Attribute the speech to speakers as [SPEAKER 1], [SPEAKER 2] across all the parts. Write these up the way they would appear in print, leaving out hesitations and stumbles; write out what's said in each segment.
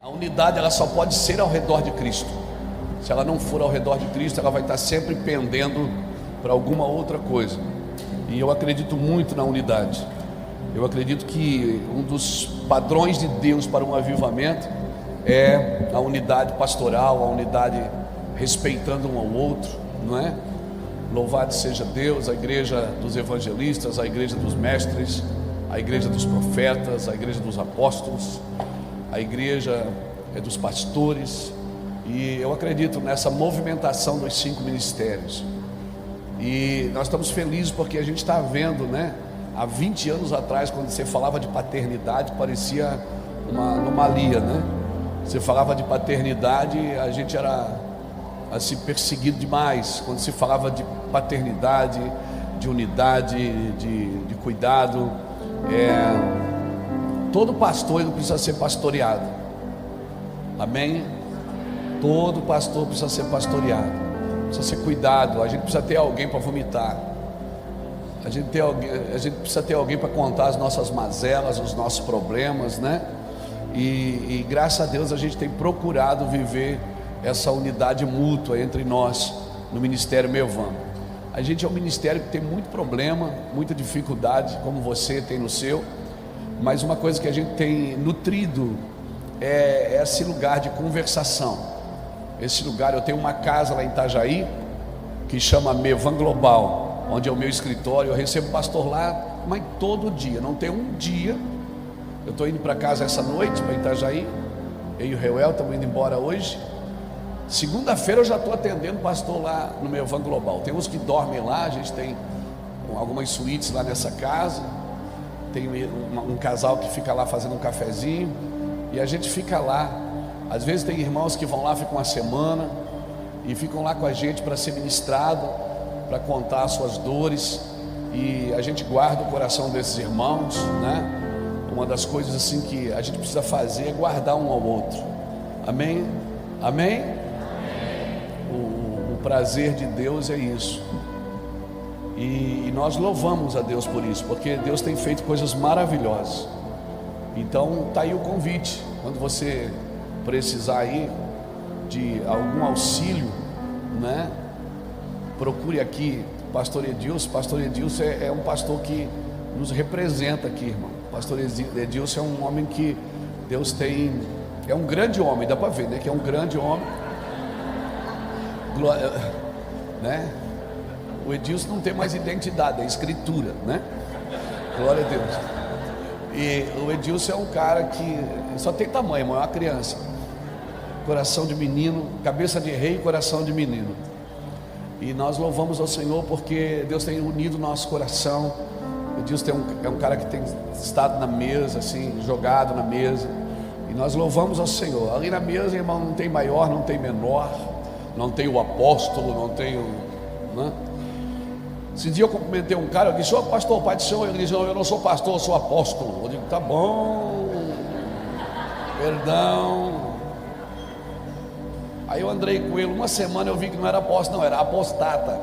[SPEAKER 1] A unidade ela só pode ser ao redor de Cristo. Se ela não for ao redor de Cristo, ela vai estar sempre pendendo para alguma outra coisa. E eu acredito muito na unidade. Eu acredito que um dos padrões de Deus para um avivamento é a unidade pastoral, a unidade respeitando um ao outro, não é? Louvado seja Deus, a igreja dos evangelistas, a igreja dos mestres, a igreja dos profetas, a igreja dos apóstolos, a igreja dos pastores. E eu acredito nessa movimentação dos 5 ministérios. E nós estamos felizes porque a gente está vendo, né? Há 20 anos atrás, quando você falava de paternidade, parecia uma anomalia, né? Você falava de paternidade, a gente era assim perseguido demais. Quando se falava de paternidade, de unidade, de cuidado, todo pastor ele precisa ser pastoreado. Amém? Todo pastor precisa ser pastoreado, precisa ser cuidado. A gente precisa ter alguém para vomitar. A gente precisa ter alguém para contar as nossas mazelas, os nossos problemas, né? E graças a Deus a gente tem procurado viver essa unidade mútua entre nós no Ministério Mevan. A gente é um ministério que tem muito problema, muita dificuldade, como você tem no seu. Mas uma coisa que a gente tem nutrido é esse lugar de conversação. Esse lugar, eu tenho uma casa lá em Itajaí que chama Mevan Global, onde é o meu escritório. Eu recebo pastor lá, mas todo dia, não tem um dia. Eu estou indo para casa essa noite, para Itajaí. Eu e o Reuel estamos indo embora hoje. Segunda-feira eu já estou atendendo pastor lá no Mevan Global. Tem uns que dormem lá, a gente tem algumas suítes lá nessa casa. Tem um casal que fica lá fazendo um cafezinho. E a gente fica lá. Às vezes tem irmãos que vão lá, ficam uma semana e ficam lá com a gente para ser ministrado, para contar as suas dores. E a gente guarda o coração desses irmãos, né? Uma das coisas assim que a gente precisa fazer é guardar um ao outro. Amém? Amém? O prazer de Deus é isso. E nós louvamos a Deus por isso, porque Deus tem feito coisas maravilhosas. Então tá aí o convite. Quando você precisar aí de algum auxílio, né? Procure aqui Pastor Edilson. Pastor Edilson é um pastor que nos representa aqui, irmão. Pastor Edilson é um homem que Deus tem, é um grande homem, dá para ver, né? Que é um grande homem, né? O Edilson não tem mais identidade, é escritura, né? Glória a Deus. E o Edilson é um cara que só tem tamanho, irmão, é uma criança. Coração de menino, cabeça de rei, coração de menino. E nós louvamos ao Senhor porque Deus tem unido o nosso coração. O Edilson é um cara que tem estado na mesa, assim, jogado na mesa. E nós louvamos ao Senhor. Ali na mesa, irmão, não tem maior, não tem menor, não tem o apóstolo, não tem o... né? Esse dia eu cumprimentei um cara, eu disse: ô pastor, pai do Senhor. Ele disse: não, eu não sou pastor, eu sou apóstolo. Eu digo: tá bom, perdão. Aí eu andei com ele uma semana, eu vi que não era apóstolo, não, era apostata.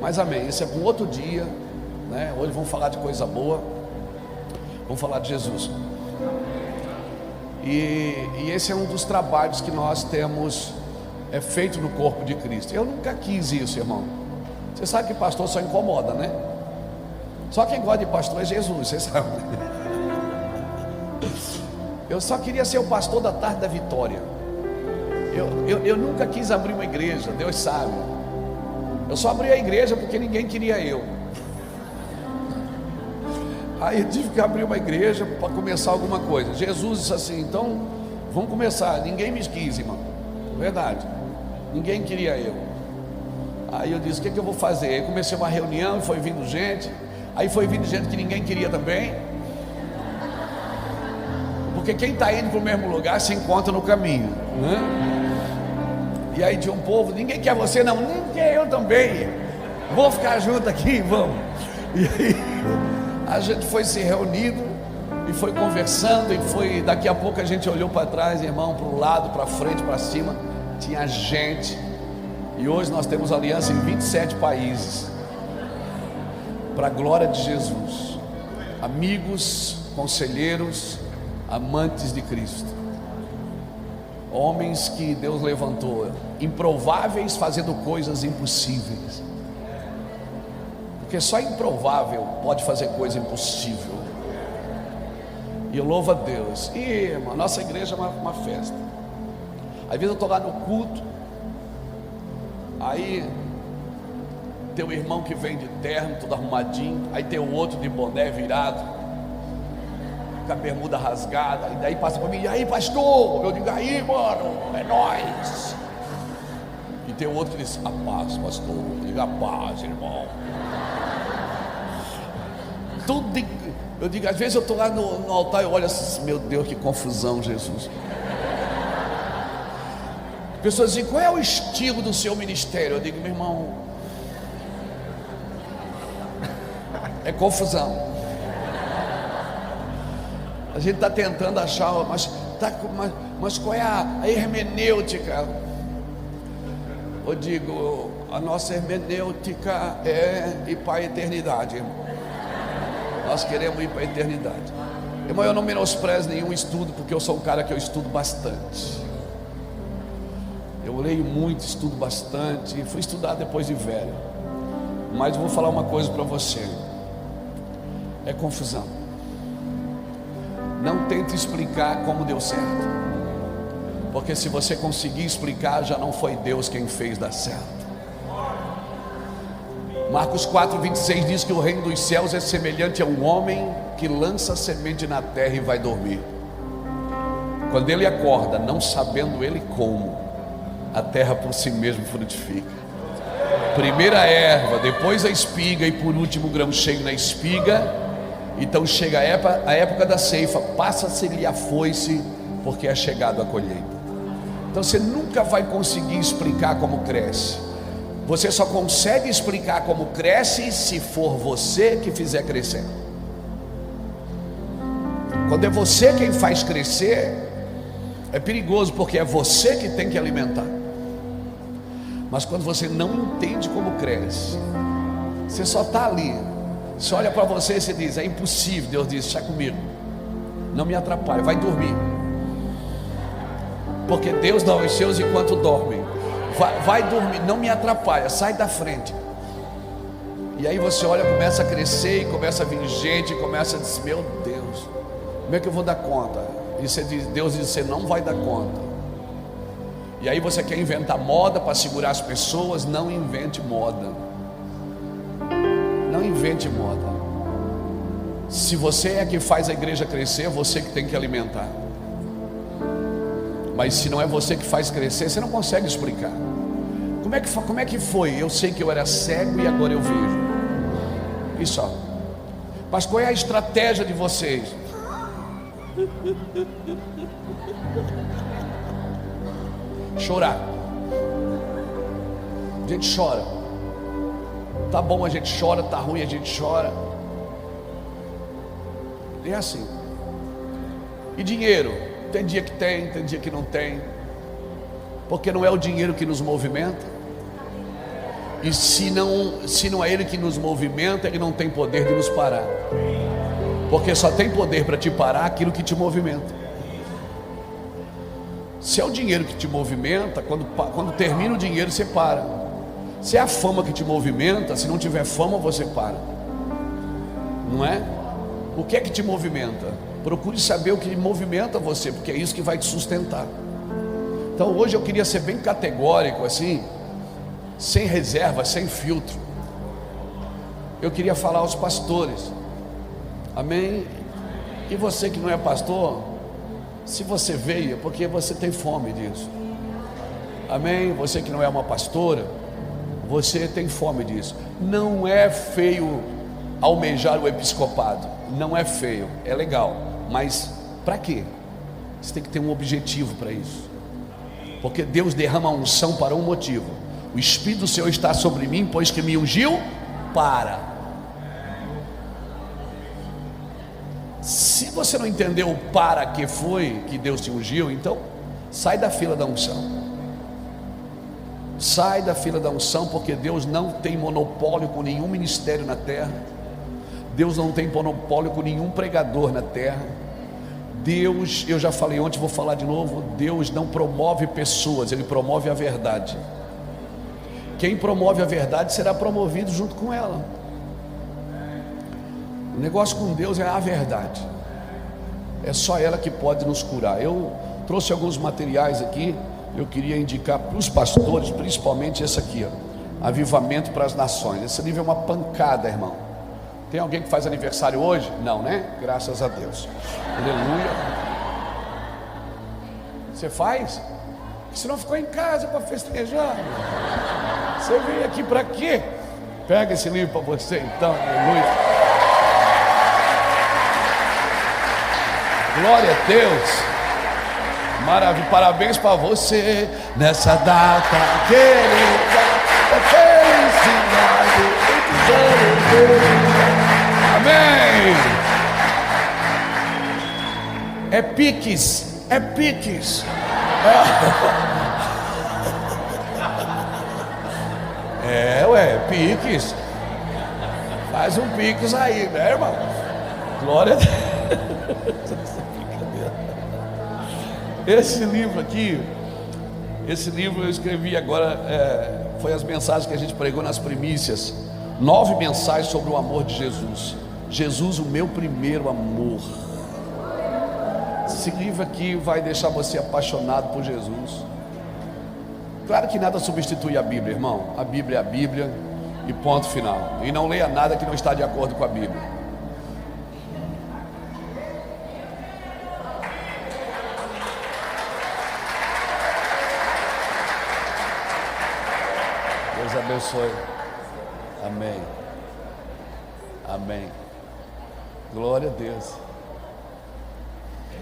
[SPEAKER 1] Mas amém, isso é para um outro dia, né? Hoje vamos falar de coisa boa, vamos falar de Jesus. E esse é um dos trabalhos que nós temos feito no corpo de Cristo. Eu nunca quis isso, irmão. Você sabe que pastor só incomoda, né? Só quem gosta de pastor é Jesus, você sabe. Eu só queria ser o pastor da tarde da vitória. Eu nunca quis abrir uma igreja, Deus sabe. Eu só abri a igreja porque ninguém queria eu. Aí eu tive que abrir uma igreja para começar alguma coisa. Jesus disse assim: então vamos começar. Ninguém me quis, irmão. Verdade. Ninguém queria eu. Aí eu disse: o que eu vou fazer? Aí comecei uma reunião e foi vindo gente. Aí foi vindo gente que ninguém queria também. Porque quem está indo para o mesmo lugar se encontra no caminho, né? E aí tinha um povo: ninguém quer você, não, nem quer eu também. Vou ficar junto aqui, vamos. E aí a gente foi se reunindo e foi conversando. E foi, daqui a pouco a gente olhou para trás, irmão, para o lado, para frente, para cima. Tinha gente. E hoje nós temos aliança em 27 países, para a glória de Jesus. Amigos, conselheiros, amantes de Cristo, homens que Deus levantou, improváveis fazendo coisas impossíveis, porque só improvável pode fazer coisa impossível. E eu louvo a Deus. E irmão, nossa igreja é uma festa. Às vezes eu estou lá no culto, aí tem um irmão que vem de terno, tudo arrumadinho, aí tem o outro de boné virado, com a bermuda rasgada, e daí passa para mim: e aí, pastor? Eu digo: aí, mano, é nóis. E tem o outro que diz: a paz, pastor. Eu digo: a paz, irmão. Tudo. Eu digo, às vezes eu estou lá no altar e eu olho assim: meu Deus, que confusão, Jesus. Pessoas dizem: qual é o estilo do seu ministério? Eu digo: meu irmão, é confusão. A gente está tentando achar, mas qual é a hermenêutica? Eu digo: a nossa hermenêutica é ir para a eternidade, irmão. Nós queremos ir para a eternidade. Irmão, eu não menosprezo nenhum estudo, porque eu sou um cara que eu estudo bastante. Eu leio muito, estudo bastante. Fui estudar depois de velho. Mas eu vou falar uma coisa para você: é confusão. Não tente explicar como deu certo, porque se você conseguir explicar, já não foi Deus quem fez dar certo. Marcos 4:26 diz que o reino dos céus é semelhante a um homem que lança semente na terra e vai dormir. Quando ele acorda, não sabendo ele como, a terra por si mesmo frutifica. Primeiro a erva, depois a espiga e por último o grão cheio na espiga. Então chega a época da ceifa, passa-se-lhe a foice, porque é chegado a colheita. Então você nunca vai conseguir explicar como cresce. Você só consegue explicar como cresce se for você que fizer crescer. Quando é você quem faz crescer, é perigoso, porque é você que tem que alimentar. Mas quando você não entende como cresce, você só está ali. Você olha para você e você diz: é impossível. Deus diz: está comigo, não me atrapalhe, vai dormir, porque Deus dá aos seus enquanto dormem. Vai dormir, não me atrapalha, sai da frente. E aí você olha, começa a crescer, e começa a vir gente, e começa a dizer: meu Deus, como é que eu vou dar conta? E você diz, Deus diz: você não vai dar conta. E aí você quer inventar moda para segurar as pessoas. Não invente moda. Não invente moda. Se você é que faz a igreja crescer, é você que tem que alimentar. Mas se não é você que faz crescer, você não consegue explicar. Como é que foi? Eu sei que eu era cego e agora eu vejo. Isso só. Mas qual é a estratégia de vocês? Chorar. A gente chora. Tá bom, a gente chora. Tá ruim, a gente chora. É assim. E dinheiro? Tem dia que tem dia que não tem. Porque não é o dinheiro que nos movimenta. E se não é ele que nos movimenta, ele não tem poder de nos parar. Porque só tem poder para te parar aquilo que te movimenta. Se é o dinheiro que te movimenta, quando termina o dinheiro você para. Se é a fama que te movimenta, se não tiver fama você para. Não é? O que é que te movimenta? Procure saber o que movimenta você, porque é isso que vai te sustentar. Então hoje eu queria ser bem categórico assim, sem reserva, sem filtro. Eu queria falar aos pastores. Amém? E você que não é pastor, se você veio, é porque você tem fome disso. Amém? Você que não é uma pastora, você tem fome disso. Não é feio almejar o episcopado. Não é feio, é legal. Mas para quê? Você tem que ter um objetivo para isso. Porque Deus derrama a unção para um motivo. O Espírito do Senhor está sobre mim, pois que me ungiu para. Se você não entendeu o para que foi que Deus te ungiu, então sai da fila da unção. Sai da fila da unção, porque Deus não tem monopólio com nenhum ministério na terra. Deus não tem monopólio com nenhum pregador na terra. Deus, eu já falei ontem, vou falar de novo, Deus não promove pessoas, Ele promove a verdade. Quem promove a verdade será promovido junto com ela. O negócio com Deus é a verdade. É só ela que pode nos curar. Eu trouxe alguns materiais aqui, eu queria indicar para os pastores, principalmente esse aqui, ó, Avivamento para as Nações. Esse livro é uma pancada, irmão. Tem alguém que faz aniversário hoje? Não, né? Graças a Deus. Aleluia. Você faz? Você não ficou em casa para festejar? Você veio aqui para quê? Pega esse livro para você então. Aleluia. Glória a Deus. Maravilha. Parabéns para você nessa data querida. Felicidade. Amém. É piques. É piques. Piques. Faz um piques aí, né, irmão? Glória a Deus. Esse livro aqui, esse livro eu escrevi agora, foi as mensagens que a gente pregou nas primícias. 9 mensagens sobre o amor de Jesus. Jesus, o meu primeiro amor. Esse livro aqui vai deixar você apaixonado por Jesus. Claro que nada substitui a Bíblia, irmão. A Bíblia é a Bíblia e ponto final. E não leia nada que não está de acordo com a Bíblia. Deus abençoe. Amém. Amém. Glória a Deus.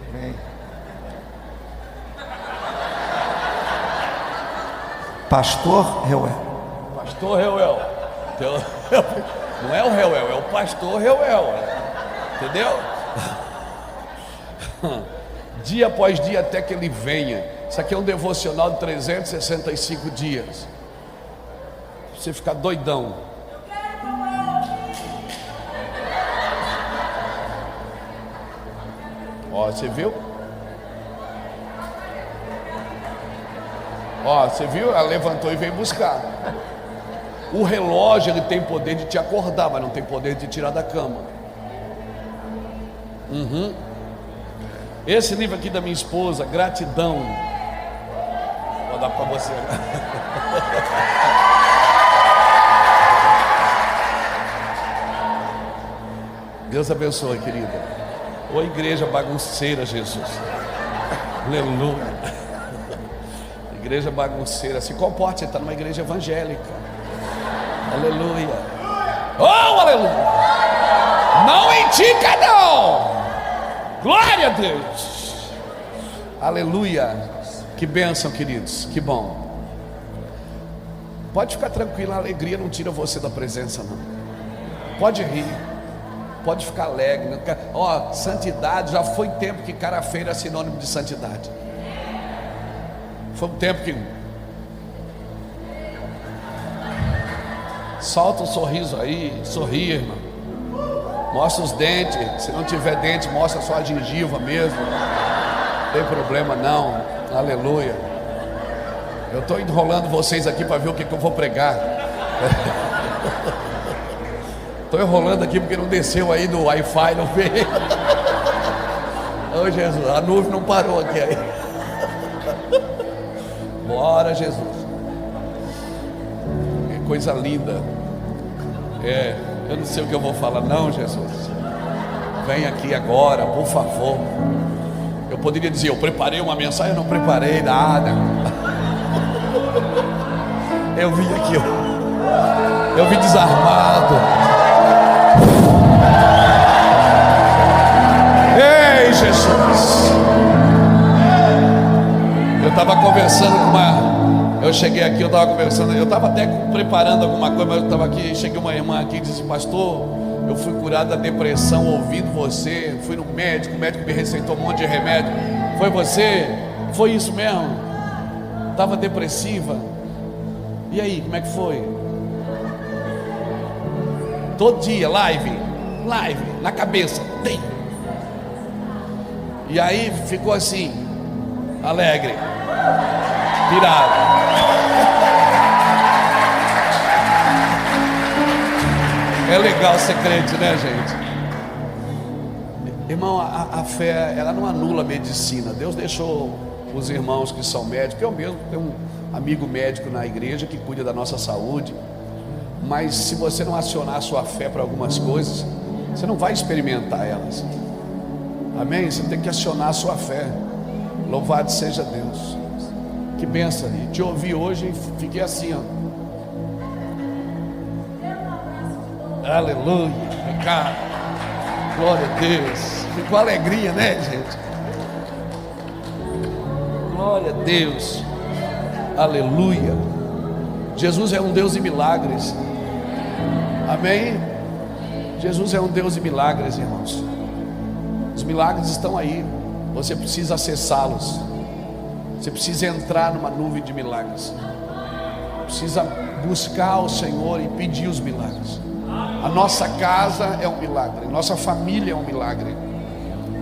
[SPEAKER 1] Amém.
[SPEAKER 2] Pastor Reuel.
[SPEAKER 1] Pastor Reuel. Não é o Reuel, é o pastor Reuel. Entendeu? Dia após dia até que ele venha. Isso aqui é um devocional de 365 dias. Você ficar doidão. Ó, você viu? Ó, você viu? Ela levantou e veio buscar. O relógio, ele tem poder de te acordar, mas não tem poder de te tirar da cama. Esse livro aqui da minha esposa, Gratidão. Vou dar para você. Deus abençoe, querida. Ô igreja bagunceira, Jesus. Aleluia. Igreja bagunceira. Se comporte, você está numa igreja evangélica. Aleluia. Oh, aleluia. Não indica, não. Glória a Deus. Aleluia. Que bênção, queridos. Que bom. Pode ficar tranquilo, a alegria não tira você da presença, não. Pode rir. Pode ficar alegre. Ó, santidade, já foi tempo que cara feia era sinônimo de santidade. Foi um tempo que solta um sorriso aí, sorri, irmão. Mostra os dentes. Se não tiver dente, mostra só a gengiva mesmo. Não tem problema não. Aleluia. Eu estou enrolando vocês aqui para ver o que eu vou pregar. Estou enrolando aqui porque não desceu aí do Wi-Fi, não veio. Oh Jesus, a nuvem não parou aqui aí. Bora, Jesus. Que coisa linda. Eu não sei o que eu vou falar, não, Jesus. Vem aqui agora, por favor. Eu poderia dizer, eu preparei uma mensagem, eu não preparei nada. Eu vim aqui, eu vim desarmado. Ei, Jesus. Eu estava conversando com uma. Eu cheguei aqui, eu estava conversando. Eu estava até preparando alguma coisa, mas eu estava aqui. Cheguei uma irmã aqui e disse: pastor, eu fui curado da depressão ouvindo você. Fui no médico, o médico me receitou um monte de remédio. Foi você? Foi isso mesmo? Estava depressiva. E aí, como é que foi? Todo dia, live, na cabeça. E aí ficou assim, alegre, pirado. É legal ser crente, né, gente? Irmão, a fé, ela não anula a medicina. Deus deixou os irmãos que são médicos. Eu mesmo tenho um amigo médico na igreja que cuida da nossa saúde. Mas se você não acionar a sua fé para algumas coisas, você não vai experimentar elas. Amém? Você tem que acionar a sua fé. Louvado seja Deus. Que benção. E te ouvi hoje e fiquei assim, ó. Aleluia. Cara, glória a Deus. Com alegria, né, gente? Glória a Deus. Aleluia. Jesus é um Deus de milagres. Amém? Jesus é um Deus de milagres, irmãos. Os milagres estão aí. Você precisa acessá-los. Você precisa entrar numa nuvem de milagres. Precisa buscar o Senhor e pedir os milagres. A nossa casa é um milagre. Nossa família é um milagre.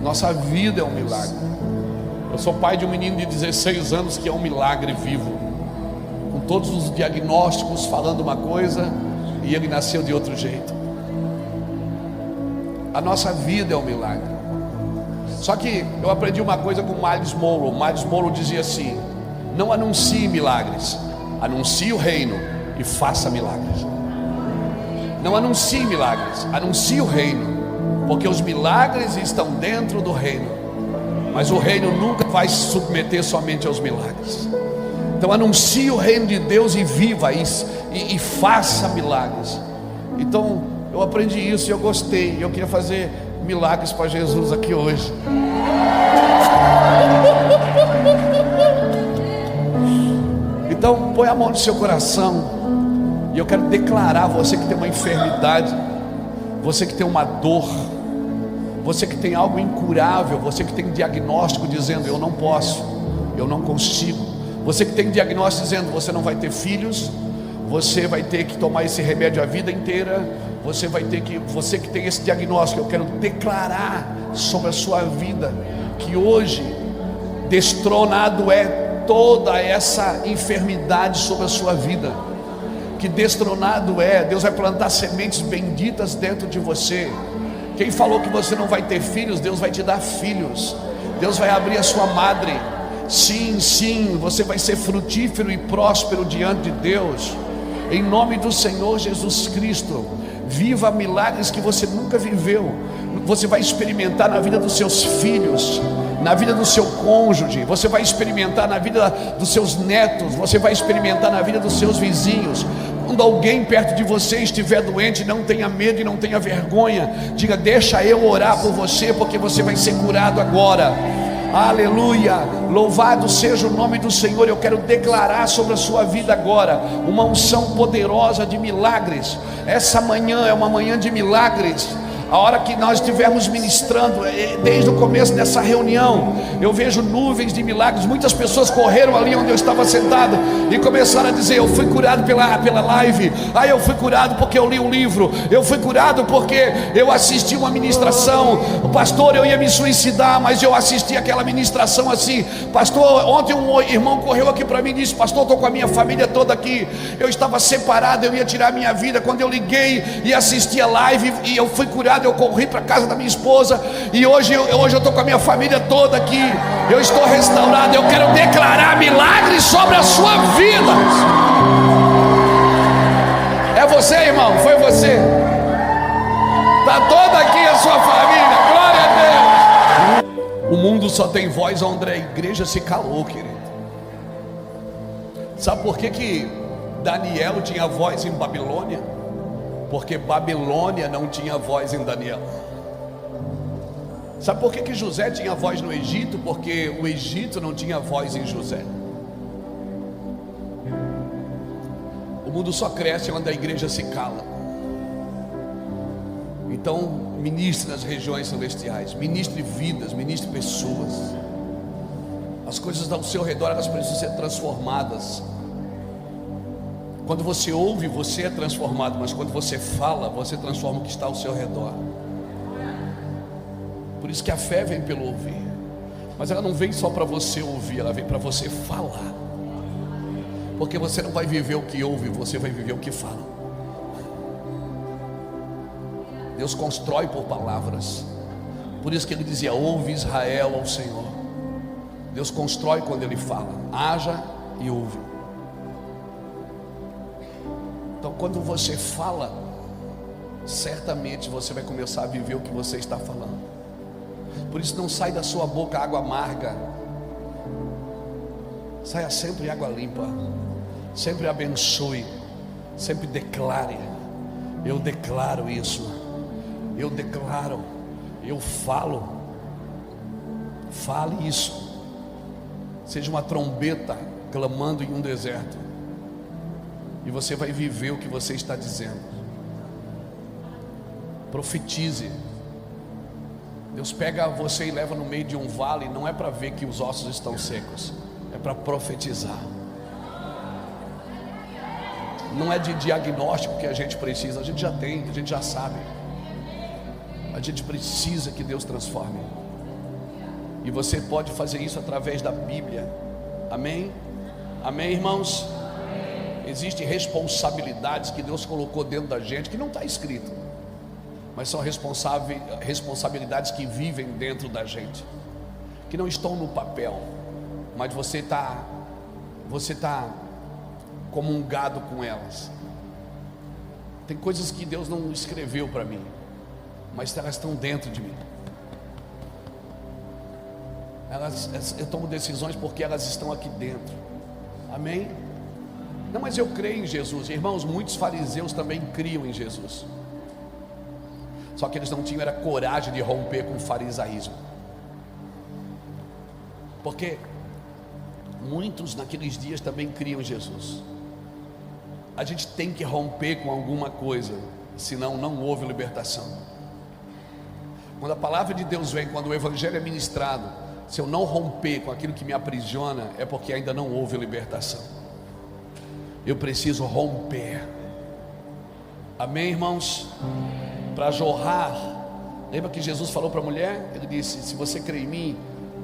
[SPEAKER 1] Nossa vida é um milagre. Eu sou pai de um menino de 16 anos que é um milagre vivo, com todos os diagnósticos falando uma coisa e ele nasceu de outro jeito. A nossa vida é um milagre. Só que eu aprendi uma coisa com Miles Monroe. Miles Monroe dizia assim: não anuncie milagres, anuncie o reino e faça milagres. Não anuncie milagres, anuncie o reino, porque os milagres estão dentro do reino, mas o reino nunca vai se submeter somente aos milagres. Então anuncie o reino de Deus e viva isso, e faça milagres. Então eu aprendi isso e eu gostei. Eu queria fazer milagres para Jesus aqui hoje. Então põe a mão no seu coração. E eu quero declarar: você que tem uma enfermidade, você que tem uma dor, você que tem algo incurável, você que tem diagnóstico dizendo eu não posso, eu não consigo, você que tem diagnóstico dizendo você não vai ter filhos, você vai ter que tomar esse remédio a vida inteira, você que tem esse diagnóstico, eu quero declarar sobre a sua vida que hoje destronado é toda essa enfermidade sobre a sua vida. Que destronado é, Deus vai plantar sementes benditas dentro de você. Quem falou que você não vai ter filhos, Deus vai te dar filhos. Deus vai abrir a sua madre. Sim, sim, você vai ser frutífero e próspero diante de Deus. Em nome do Senhor Jesus Cristo. Viva milagres que você nunca viveu. Você vai experimentar na vida dos seus filhos, na vida do seu cônjuge, você vai experimentar na vida dos seus netos, você vai experimentar na vida dos seus vizinhos. Quando alguém perto de você estiver doente, não tenha medo e não tenha vergonha. Diga: deixa eu orar por você, porque você vai ser curado agora. Aleluia, louvado seja o nome do Senhor. Eu quero declarar sobre a sua vida agora uma unção poderosa de milagres. Essa manhã é uma manhã de milagres. A hora que nós estivermos ministrando, desde o começo dessa reunião, eu vejo nuvens de milagres. Muitas pessoas correram ali onde eu estava sentado e começaram a dizer: eu fui curado pela live. Eu fui curado porque eu li um livro. Eu fui curado porque eu assisti uma ministração. Pastor, eu ia me suicidar, mas eu assisti aquela ministração assim. Pastor, ontem um irmão correu aqui para mim e disse: pastor, estou com a minha família toda aqui. Eu estava separado, eu ia tirar a minha vida. Quando eu liguei e assisti a live e eu fui curado, eu corri para a casa da minha esposa, e hoje eu estou com a minha família toda aqui, eu estou restaurado. Eu quero declarar milagres sobre a sua vida. É você, irmão, foi você. Está toda aqui a sua família, glória a Deus. O mundo só tem voz onde a igreja se calou, querido. Sabe por que Daniel tinha voz em Babilônia? Porque Babilônia não tinha voz em Daniel. Sabe por que José tinha voz no Egito? Porque o Egito não tinha voz em José. O mundo só cresce onde a igreja se cala. Então ministre nas regiões celestiais, ministre vidas, ministre pessoas. As coisas ao seu redor, elas precisam ser transformadas. Quando você ouve, você é transformado, mas quando você fala, você transforma o que está ao seu redor. Por isso que a fé vem pelo ouvir. Mas ela não vem só para você ouvir, ela vem para você falar. Porque você não vai viver o que ouve, você vai viver o que fala. Deus constrói por palavras. Por isso que ele dizia: ouve Israel ao Senhor. Deus constrói quando ele fala. Haja e ouve. Então quando você fala, certamente você vai começar a viver o que você está falando. Por isso não sai da sua boca água amarga, saia sempre água limpa. Sempre abençoe, sempre declare: eu declaro isso, eu declaro, eu falo. Fale isso. Seja uma trombeta clamando em um deserto, e você vai viver o que você está dizendo. Profetize. Deus pega você e leva no meio de um vale, não é para ver que os ossos estão secos, é para profetizar. Não é de diagnóstico que a gente precisa, a gente já tem, a gente já sabe. A gente precisa que Deus transforme. E você pode fazer isso através da Bíblia. Amém? Amém, irmãos? Existem responsabilidades que Deus colocou dentro da gente que não está escrito, mas são responsabilidades que vivem dentro da gente, que não estão no papel, mas você está comungado com elas. Tem coisas que Deus não escreveu para mim, mas elas estão dentro de mim. Eu tomo decisões porque elas estão aqui dentro. Amém? Não, mas eu creio em Jesus. Irmãos, muitos fariseus também criam em Jesus, só que eles não tinham era coragem de romper com o farisaísmo. Porque muitos naqueles dias também criam em Jesus. A gente tem que romper com alguma coisa, senão não houve libertação. Quando a palavra de Deus vem, quando o evangelho é ministrado, se eu não romper com aquilo que me aprisiona, é porque ainda não houve libertação. Eu preciso romper. Amém, irmãos? Para jorrar. Lembra que Jesus falou para a mulher? Ele disse: se você crê em mim,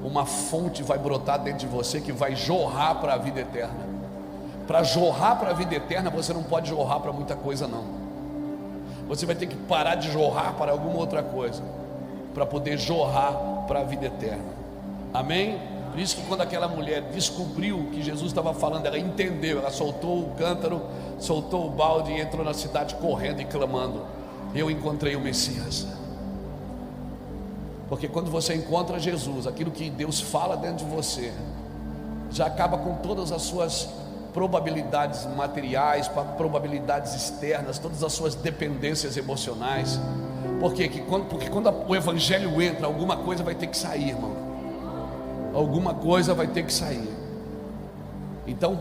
[SPEAKER 1] uma fonte vai brotar dentro de você que vai jorrar para a vida eterna. Para jorrar para a vida eterna, você não pode jorrar para muita coisa, não. Você vai ter que parar de jorrar para alguma outra coisa, para poder jorrar para a vida eterna. Amém? Por isso que quando aquela mulher descobriu o que Jesus estava falando, ela entendeu, ela soltou o cântaro, soltou o balde e entrou na cidade correndo e clamando: eu encontrei o Messias. Porque quando você encontra Jesus, aquilo que Deus fala dentro de você já acaba com todas as suas probabilidades materiais, probabilidades externas, todas as suas dependências emocionais. Porque quando o evangelho entra, alguma coisa vai ter que sair, irmão. Alguma coisa vai ter que sair. Então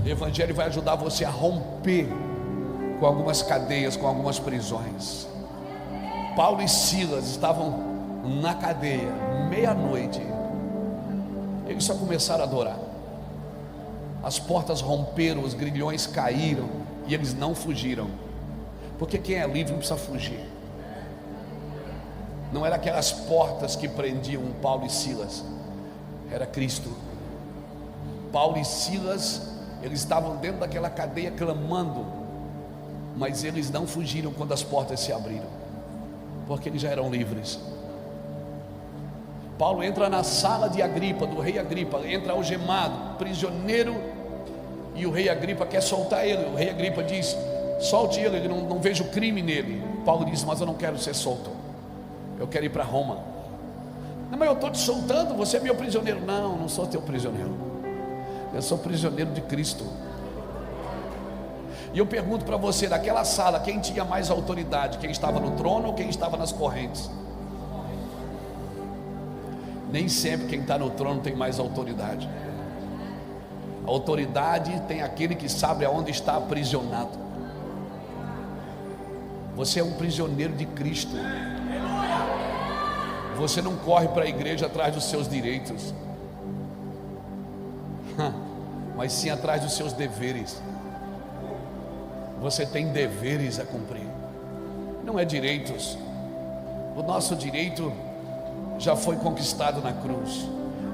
[SPEAKER 1] o evangelho vai ajudar você a romper com algumas cadeias, com algumas prisões. Paulo e Silas estavam na cadeia, meia-noite. Eles só começaram a adorar. As portas romperam, os grilhões caíram, e eles não fugiram. Porque quem é livre não precisa fugir. Não era aquelas portas que prendiam Paulo e Silas, era Cristo. Paulo e Silas, eles estavam dentro daquela cadeia clamando, mas eles não fugiram quando as portas se abriram, porque eles já eram livres. Paulo entra na sala de Agripa, do rei Agripa, entra algemado, prisioneiro, e o rei Agripa quer soltar ele. O rei Agripa diz: solte ele, não vejo crime nele. Paulo diz: mas eu não quero ser solto, eu quero ir para Roma. Não, mas eu estou te soltando, você é meu prisioneiro. Não, não sou teu prisioneiro, eu sou prisioneiro de Cristo. E eu pergunto para você, daquela sala, quem tinha mais autoridade? Quem estava no trono ou quem estava nas correntes? Nem sempre quem está no trono tem mais autoridade. A autoridade tem aquele que sabe aonde está aprisionado. Você é um prisioneiro de Cristo. Você não corre para a igreja atrás dos seus direitos, mas sim atrás dos seus deveres. Você tem deveres a cumprir, não é direitos. O nosso direito já foi conquistado na cruz.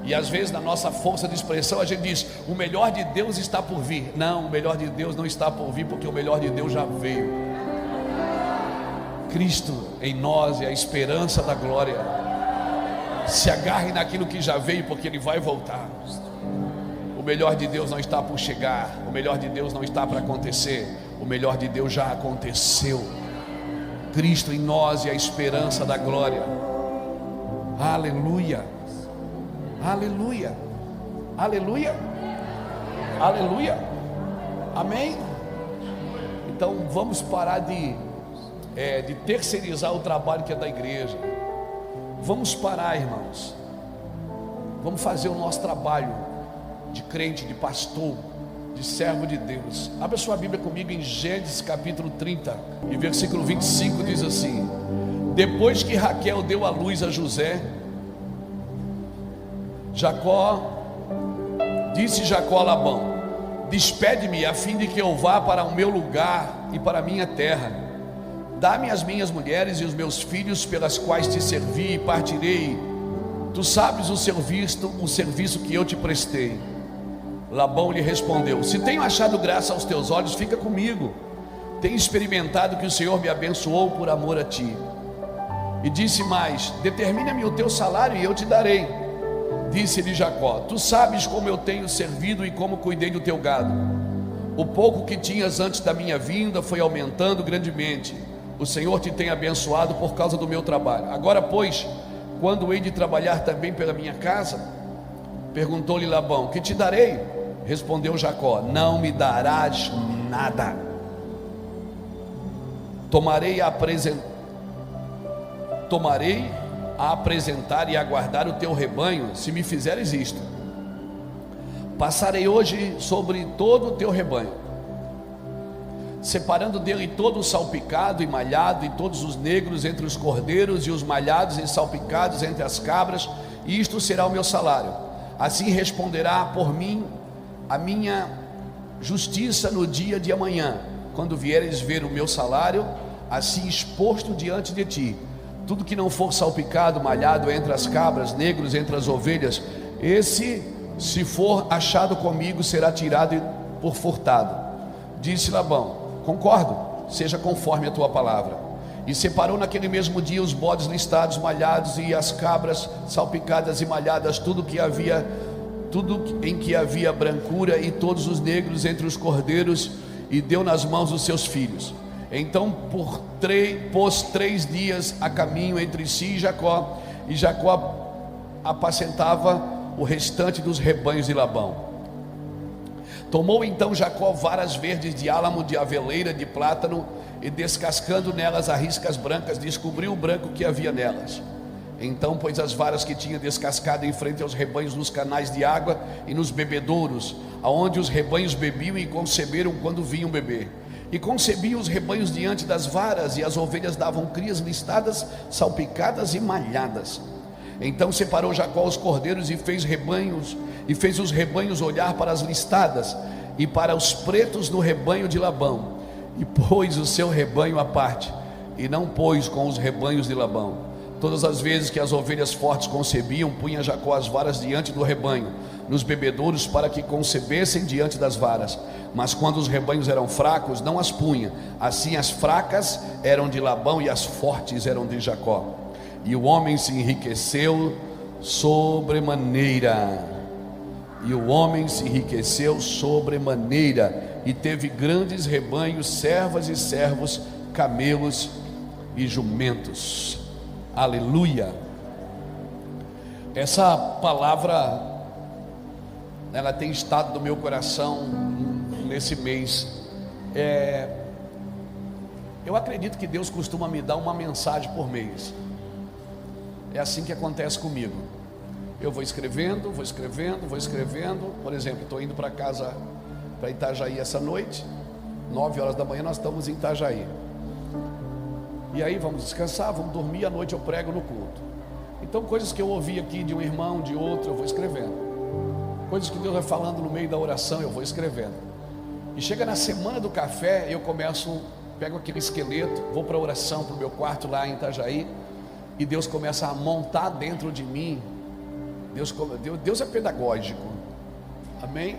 [SPEAKER 1] E às vezes na nossa força de expressão a gente diz: o melhor de Deus está por vir. Não, o melhor de Deus não está por vir, porque o melhor de Deus já veio. Cristo em nós é a esperança da glória. Se agarre naquilo que já veio, porque Ele vai voltar. O melhor de Deus não está por chegar, o melhor de Deus não está para acontecer, o melhor de Deus já aconteceu. Cristo em nós é a esperança da glória. Aleluia, aleluia, aleluia, aleluia, amém. Então vamos parar de terceirizar o trabalho que é da igreja. Vamos parar, irmãos. Vamos fazer o nosso trabalho de crente, de pastor, de servo de Deus. Abra sua Bíblia comigo em Gênesis capítulo 30 e versículo 25 diz assim: depois que Raquel deu à luz a José, disse Jacó a Labão: despede-me a fim de que eu vá para o meu lugar e para a minha terra. Dá-me as minhas mulheres e os meus filhos pelas quais te servi e partirei. Tu sabes o serviço que eu te prestei. Labão lhe respondeu: se tenho achado graça aos teus olhos, fica comigo. Tenho experimentado que o Senhor me abençoou por amor a ti. E disse mais: determina-me o teu salário e eu te darei. Disse-lhe Jacó: tu sabes como eu tenho servido e como cuidei do teu gado. O pouco que tinhas antes da minha vinda foi aumentando grandemente. O Senhor te tem abençoado por causa do meu trabalho. Agora, pois, quando hei de trabalhar também pela minha casa? Perguntou-lhe Labão: que te darei? Respondeu Jacó: não me darás nada. Tomarei a apresentar e a guardar o teu rebanho, se me fizeres isto. Passarei hoje sobre todo o teu rebanho, separando dele todo o salpicado e malhado, e todos os negros entre os cordeiros, e os malhados e salpicados entre as cabras, e isto será o meu salário. Assim responderá por mim a minha justiça no dia de amanhã, quando vieres ver o meu salário, assim exposto diante de ti. Tudo que não for salpicado, malhado entre as cabras, negros entre as ovelhas, esse, se for achado comigo, será tirado por furtado. Disse Labão: concordo, seja conforme a tua palavra. E separou naquele mesmo dia os bodes listados, malhados, e as cabras salpicadas e malhadas, tudo em que havia brancura, e todos os negros entre os cordeiros, e deu nas mãos dos seus filhos. Então pôs 3 dias a caminho entre si e Jacó apacentava o restante dos rebanhos de Labão. Tomou então Jacó varas verdes de álamo, de aveleira, de plátano, e descascando nelas riscas brancas, descobriu o branco que havia nelas. Então pôs as varas que tinha descascado em frente aos rebanhos nos canais de água e nos bebedouros, aonde os rebanhos bebiam, e conceberam quando vinham beber. E concebiam os rebanhos diante das varas, e as ovelhas davam crias listadas, salpicadas e malhadas. Então separou Jacó os cordeiros e fez os rebanhos olhar para as listadas e para os pretos no rebanho de Labão, e pôs o seu rebanho à parte, e não pôs com os rebanhos de Labão. Todas as vezes que as ovelhas fortes concebiam, punha Jacó as varas diante do rebanho, nos bebedouros, para que concebessem diante das varas. Mas quando os rebanhos eram fracos, não as punha. Assim as fracas eram de Labão e as fortes eram de Jacó. E o homem se enriqueceu sobremaneira. E teve grandes rebanhos, servas e servos, camelos e jumentos. Aleluia. Essa palavra, ela tem estado no meu coração nesse mês. Eu acredito que Deus costuma me dar uma mensagem por mês. É assim que acontece comigo. Eu vou escrevendo. Por exemplo, estou indo para casa, para Itajaí essa noite. 9 horas da manhã nós estamos em Itajaí. E aí vamos descansar, vamos dormir. À noite eu prego no culto. Então coisas que eu ouvi aqui de um irmão, de outro, eu vou escrevendo. Coisas que Deus vai falando no meio da oração, eu vou escrevendo. E chega na semana do café, eu pego aquele esqueleto, vou para a oração, para o meu quarto lá em Itajaí, e Deus começa a montar dentro de mim. Deus é pedagógico, amém?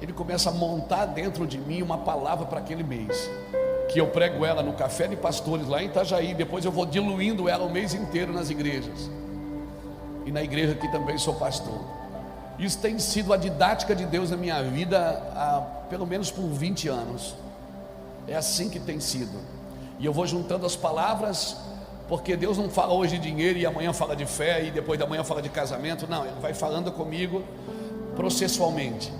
[SPEAKER 1] Ele começa a montar dentro de mim uma palavra para aquele mês, que eu prego ela no Café de Pastores lá em Itajaí. Depois eu vou diluindo ela o mês inteiro nas igrejas, e na igreja aqui também sou pastor. Isso tem sido a didática de Deus na minha vida há pelo menos por 20 anos. É assim que tem sido. E eu vou juntando as palavras, porque Deus não fala hoje de dinheiro e amanhã fala de fé e depois da manhã fala de casamento. Não, Ele vai falando comigo processualmente.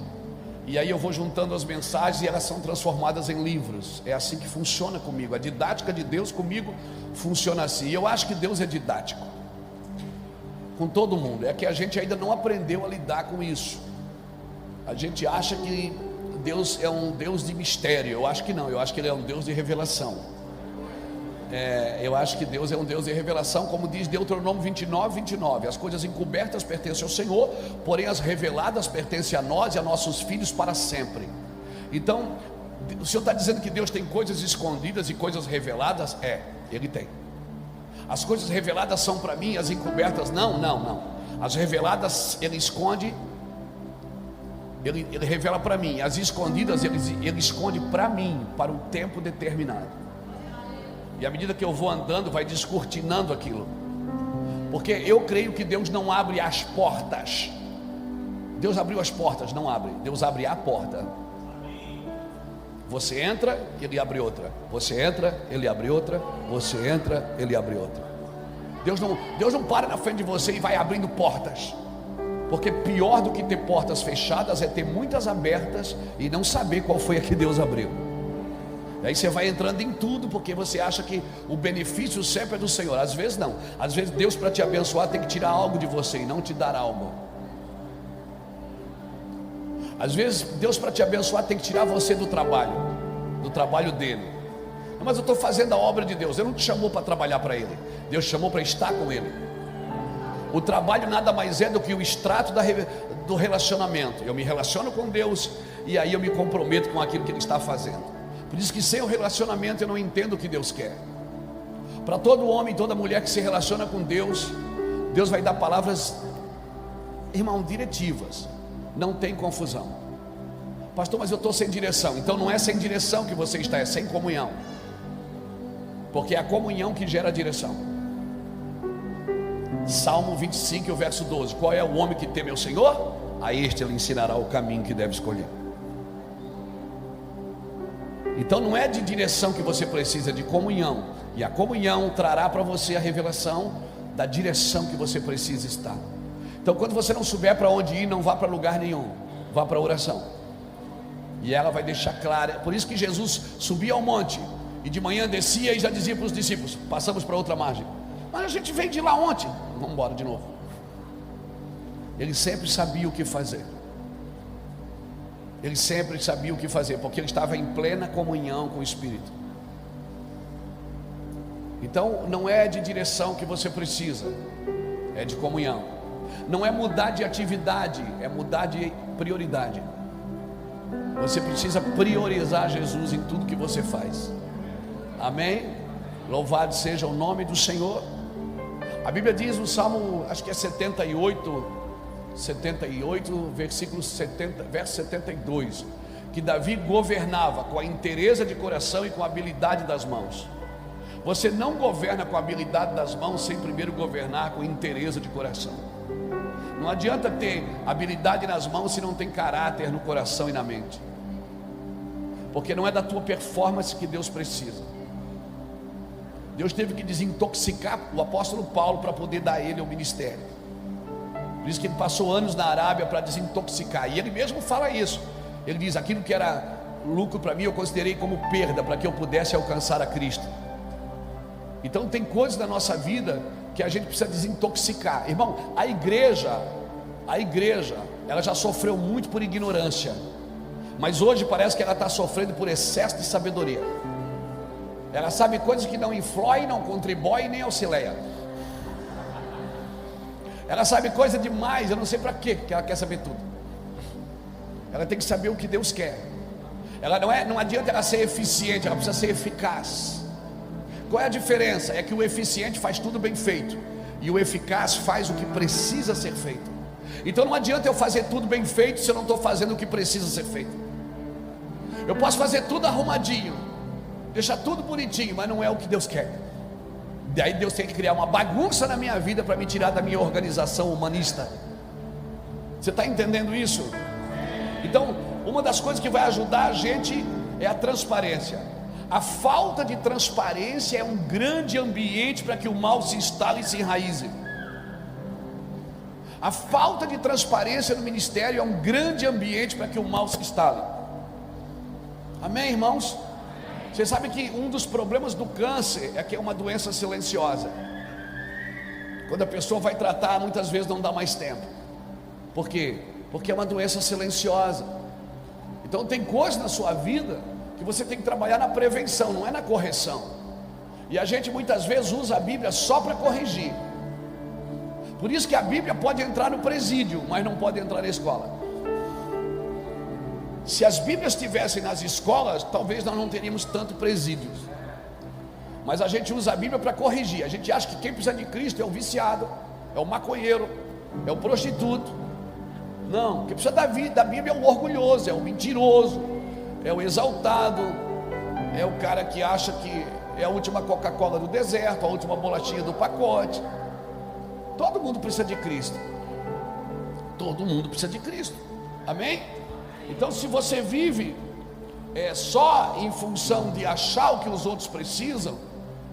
[SPEAKER 1] E aí eu vou juntando as mensagens e elas são transformadas em livros. É assim que funciona comigo. A didática de Deus comigo funciona assim. E eu acho que Deus é didático com todo mundo. É que a gente ainda não aprendeu a lidar com isso. A gente acha que Deus é um Deus de mistério. Eu acho que não, eu acho que Ele é um Deus de revelação. Eu acho que Deus é um Deus de revelação, como diz Deuteronômio 29, 29. As coisas encobertas pertencem ao Senhor, porém as reveladas pertencem a nós e a nossos filhos para sempre. Então, o Senhor está dizendo que Deus tem coisas escondidas e coisas reveladas? Ele tem. As coisas reveladas são para mim, as encobertas não. As reveladas Ele esconde, Ele revela para mim. As escondidas Ele esconde para mim, para um tempo determinado. E à medida que eu vou andando, vai descortinando aquilo. Porque eu creio que Deus não abre as portas. Deus abriu as portas, não abre. Deus abre a porta. Você entra, Ele abre outra. Você entra, Ele abre outra. Você entra, Ele abre outra. Deus não para na frente de você e vai abrindo portas. Porque pior do que ter portas fechadas é ter muitas abertas e não saber qual foi a que Deus abriu. Aí você vai entrando em tudo porque você acha que o benefício sempre é do Senhor. Às vezes não. Às vezes Deus, para te abençoar, tem que tirar algo de você e não te dar algo. Às vezes Deus, para te abençoar, tem que tirar você do trabalho dele. Mas eu estou fazendo a obra de Deus. Ele não te chamou para trabalhar para Ele, Deus te chamou para estar com Ele. O trabalho nada mais é do que o extrato do relacionamento. Eu me relaciono com Deus e aí eu me comprometo com aquilo que Ele está fazendo. Por isso que sem o relacionamento eu não entendo o que Deus quer. Para todo homem e toda mulher que se relaciona com Deus, Deus vai dar palavras, irmão, diretivas. Não tem confusão. Pastor, mas eu estou sem direção. Então não é sem direção que você está, é sem comunhão. Porque é a comunhão que gera a direção. Salmo 25, o verso 12. Qual é o homem que teme ao Senhor? A este Ele ensinará o caminho que deve escolher. Então não é de direção que você precisa, é de comunhão. E a comunhão trará para você a revelação da direção que você precisa estar. Então quando você não souber para onde ir, não vá para lugar nenhum. Vá para a oração. E ela vai deixar clara. Por isso que Jesus subia ao monte e de manhã descia e já dizia para os discípulos: passamos para outra margem. Mas a gente veio de lá ontem. Vamos embora de novo. Ele sempre sabia o que fazer. Ele sempre sabia o que fazer, porque ele estava em plena comunhão com o Espírito. Então não é de direção que você precisa, é de comunhão. Não é mudar de atividade, é mudar de prioridade. Você precisa priorizar Jesus em tudo que você faz. Amém? Louvado seja o nome do Senhor. A Bíblia diz no Salmo, acho que é 78, versículo 70, verso 72, que Davi governava com a inteireza de coração e com a habilidade das mãos. Você não governa com a habilidade das mãos sem primeiro governar com inteireza de coração. Não adianta ter habilidade nas mãos se não tem caráter no coração e na mente, porque não é da tua performance que Deus precisa. Deus teve que desintoxicar o apóstolo Paulo para poder dar a ele o ministério. Por isso que ele passou anos na Arábia para desintoxicar. E ele mesmo fala isso. Ele diz: aquilo que era lucro para mim eu considerei como perda, para que eu pudesse alcançar a Cristo. Então tem coisas da nossa vida que a gente precisa desintoxicar. Irmão, a igreja ela já sofreu muito por ignorância, mas hoje parece que ela está sofrendo por excesso de sabedoria. Ela sabe coisas que não influem, não contribuem nem auxiliam. Ela sabe coisa demais, eu não sei para quê que ela quer saber tudo. Ela tem que saber o que Deus quer. Ela não adianta ela ser eficiente, ela precisa ser eficaz. Qual é a diferença? É que o eficiente faz tudo bem feito e o eficaz faz o que precisa ser feito. Então não adianta eu fazer tudo bem feito se eu não estou fazendo o que precisa ser feito. Eu posso fazer tudo arrumadinho, deixar tudo bonitinho, mas não é o que Deus quer. Daí Deus tem que criar uma bagunça na minha vida para me tirar da minha organização humanista. Você está entendendo isso? Então, uma das coisas que vai ajudar a gente é a transparência. A falta de transparência é um grande ambiente para que o mal se instale e se enraize. A falta de transparência no ministério é um grande ambiente para que o mal se instale. Amém, irmãos? Você sabe que um dos problemas do câncer é que é uma doença silenciosa. Quando a pessoa vai tratar, muitas vezes não dá mais tempo. Por quê? Porque é uma doença silenciosa. Então tem coisas na sua vida que você tem que trabalhar na prevenção, não é na correção. E a gente muitas vezes usa a Bíblia só para corrigir. Por isso que a Bíblia pode entrar no presídio, mas não pode entrar na escola. Se as Bíblias estivessem nas escolas, talvez nós não teríamos tanto presídios. Mas a gente usa a Bíblia para corrigir. A gente acha que quem precisa de Cristo é o viciado, é o maconheiro, é o prostituto. Não, quem precisa da Bíblia é o orgulhoso, é o mentiroso, é o exaltado, é o cara que acha que é a última Coca-Cola do deserto, a última bolachinha do pacote. Todo mundo precisa de Cristo. Todo mundo precisa de Cristo. Amém? Então, se você vive só em função de achar o que os outros precisam,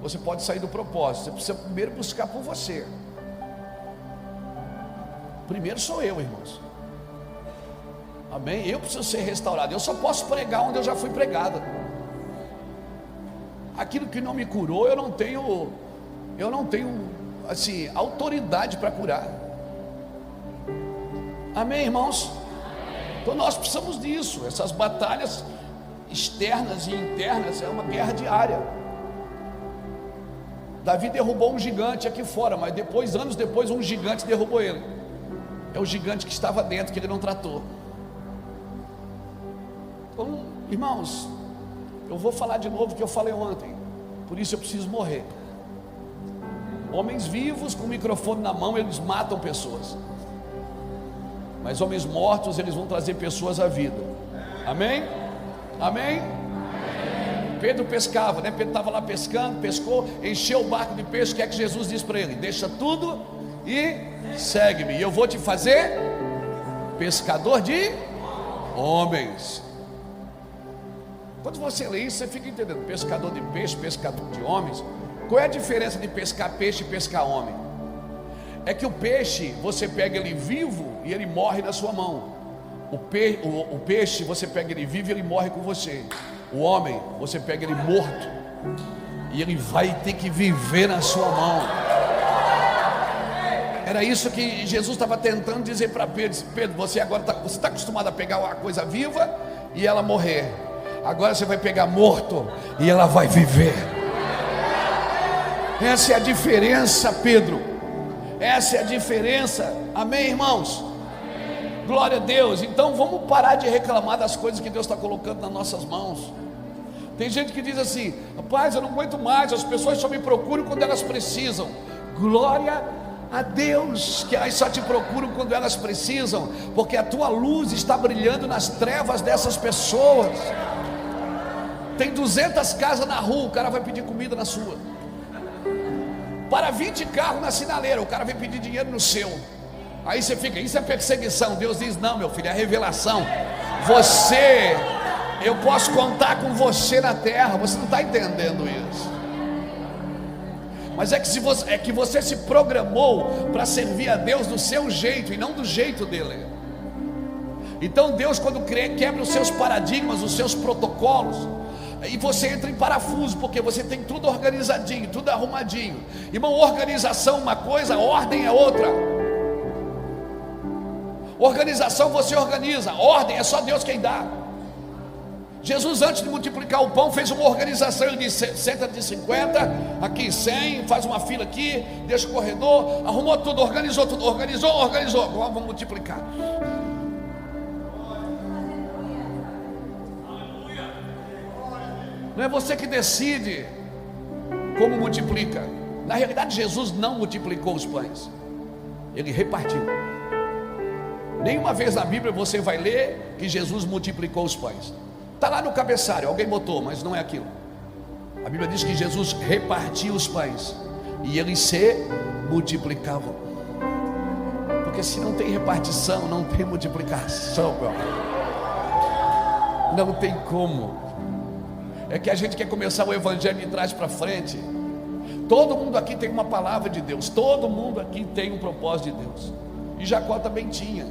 [SPEAKER 1] você pode sair do propósito. Você precisa primeiro buscar por você. Primeiro sou eu, irmãos. Amém? Eu preciso ser restaurado. Eu só posso pregar onde eu já fui pregado. Aquilo que não me curou, eu não tenho assim, autoridade para curar. Amém, irmãos? Então nós precisamos disso. Essas batalhas externas e internas é uma guerra diária. Davi derrubou um gigante aqui fora, mas depois, anos depois, um gigante derrubou ele. É o gigante que estava dentro, que ele não tratou. Então, irmãos, eu vou falar de novo o que eu falei ontem. Por isso eu preciso morrer. Homens vivos com o microfone na mão, eles matam pessoas. Mas homens mortos, eles vão trazer pessoas à vida. Amém? Amém? Pedro pescava, né? Pedro estava lá pescando, pescou, encheu o barco de peixe. O que é que Jesus disse para ele? Deixa tudo e segue-me, e eu vou te fazer pescador de homens. Quando você lê isso, você fica entendendo. Pescador de peixe, pescador de homens. Qual é a diferença de pescar peixe e pescar homem? É que o peixe, você pega ele vivo e ele morre na sua mão. O peixe, você pega ele vivo e ele morre com você. O homem, você pega ele morto e ele vai ter que viver na sua mão. Era isso que Jesus estava tentando dizer para Pedro. Pedro, você agora está acostumado a pegar uma coisa viva e ela morrer. Agora você vai pegar morto e ela vai viver. Essa é a diferença, Pedro. Essa é a diferença. Amém, irmãos? Glória a Deus. Então vamos parar de reclamar das coisas que Deus está colocando nas nossas mãos. Tem gente que diz assim: rapaz, eu não aguento mais, as pessoas só me procuram quando elas precisam. Glória a Deus, que elas só te procuram quando elas precisam, porque a tua luz está brilhando nas trevas dessas pessoas. Tem 200 casas na rua, o cara vai pedir comida na sua. Para 20 carros na sinaleira, o cara vem pedir dinheiro no seu. Aí você fica, isso é perseguição. Deus diz: não, meu filho, é revelação. Eu posso contar com você na terra. Você não está entendendo isso. Mas é que você se programou para servir a Deus do seu jeito e não do jeito dele. Então Deus, quando quebra os seus paradigmas, os seus protocolos, e você entra em parafuso, porque você tem tudo organizadinho, tudo arrumadinho. Irmão, organização é uma coisa, ordem é outra. Organização você organiza, ordem é só Deus quem dá. Jesus, antes de multiplicar o pão, fez uma organização. Ele disse: senta de 50, aqui 100, faz uma fila aqui, deixa o corredor, arrumou tudo, organizou tudo, organizou. Agora vamos multiplicar. Não é você que decide Como multiplica? Na realidade, Jesus não multiplicou os pães, ele repartiu. Nenhuma vez na Bíblia você vai ler que Jesus multiplicou os pães. Está lá no cabeçalho, alguém botou, mas não é aquilo. A Bíblia diz que Jesus repartia os pães e eles se multiplicavam. Porque se não tem repartição, não tem multiplicação, meu amor. Não tem como. É que a gente quer começar o evangelho de trás para frente. Todo mundo aqui tem uma palavra de Deus, todo mundo aqui tem um propósito de Deus. E Jacó também tinha.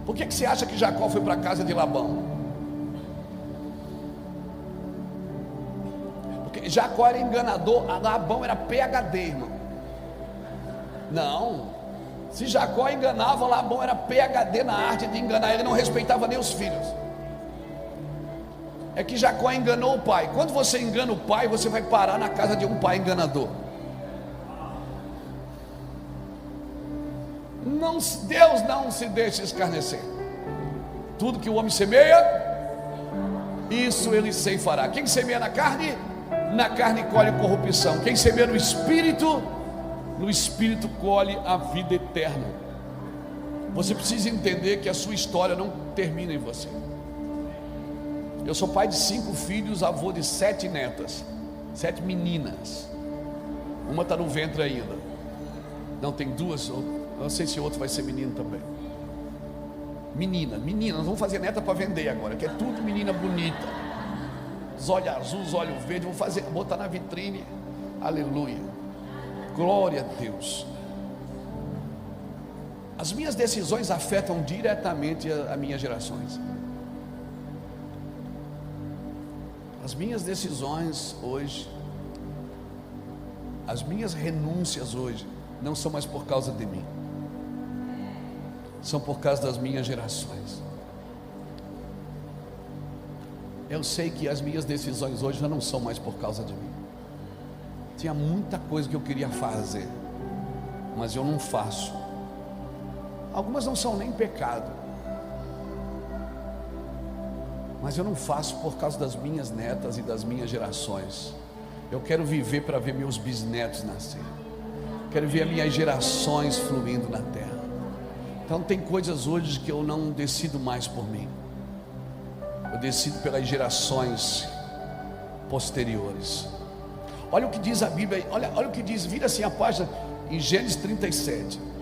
[SPEAKER 1] Por que você acha que Jacó foi para a casa de Labão? Porque Jacó era enganador, Labão era PhD, irmão. Não, se Jacó enganava, Labão era PhD na arte de enganar, ele não respeitava nem os filhos. É que Jacó enganou o pai. Quando você engana o pai, você vai parar na casa de um pai enganador. Não, Deus não se deixa escarnecer. Tudo que o homem semeia, isso ele ceifará. Quem semeia na carne colhe corrupção. Quem semeia no espírito colhe a vida eterna. Você precisa entender que a sua história não termina em você. Eu sou pai de 5 filhos, avô de 7 netas, 7 meninas. Uma está no ventre ainda. Não, tem 2, não sei se o outro vai ser menino também. Menina, nós vamos fazer neta para vender agora, que é tudo menina bonita. Os olhos azuis, os olhos verdes, vou botar na vitrine. Aleluia. Glória a Deus. As minhas decisões afetam diretamente as minhas gerações. As minhas decisões hoje, as minhas renúncias hoje, não são mais por causa de mim, são por causa das minhas gerações. Eu sei que as minhas decisões hoje já não são mais por causa de mim. Tinha muita coisa que eu queria fazer, mas eu não faço. Algumas não são nem pecado, mas eu não faço por causa das minhas netas e das minhas gerações. Eu quero viver para ver meus bisnetos nascer. Quero ver as minhas gerações fluindo na terra. Então tem coisas hoje que eu não decido mais por mim. Eu decido pelas gerações posteriores. Olha o que diz a Bíblia, olha o que diz, vira assim a página em Gênesis 37.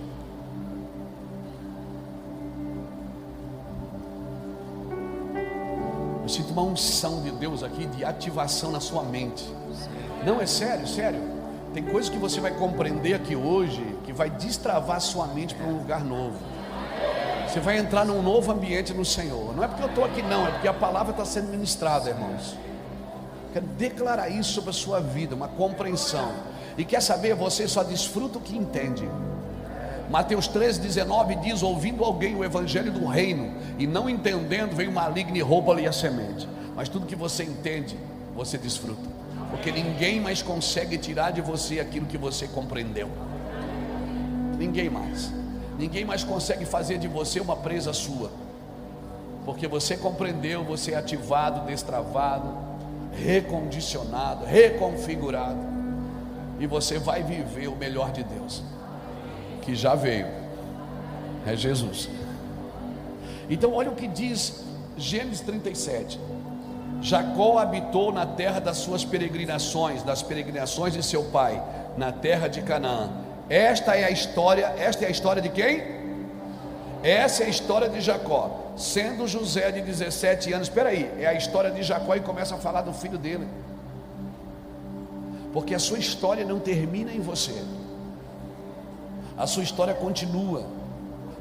[SPEAKER 1] Eu sinto uma unção de Deus aqui, de ativação na sua mente. Não, é sério, sério. Tem coisas que você vai compreender aqui hoje, que vai destravar a sua mente para um lugar novo. Você vai entrar num novo ambiente no Senhor. Não é porque eu estou aqui não, é porque a palavra está sendo ministrada, irmãos. Quero declarar isso sobre a sua vida, uma compreensão. E quer saber, você só desfruta o que entende. Mateus 13:19 diz: ouvindo alguém o evangelho do reino e não entendendo, vem o maligno e rouba-lhe a semente. Mas tudo que você entende, você desfruta, porque ninguém mais consegue tirar de você aquilo que você compreendeu. Ninguém mais consegue fazer de você uma presa sua, porque você compreendeu, você é ativado, destravado, recondicionado, reconfigurado, e você vai viver o melhor de Deus, que já veio, é Jesus. Então olha o que diz Gênesis 37. Jacó habitou na terra das suas peregrinações, das peregrinações de seu pai, na terra de Canaã. Esta é a história de quem? Essa é a história de Jacó, sendo José de 17 anos. Espera aí, é a história de Jacó e começa a falar do filho dele. Porque a sua história não termina em você, a sua história continua.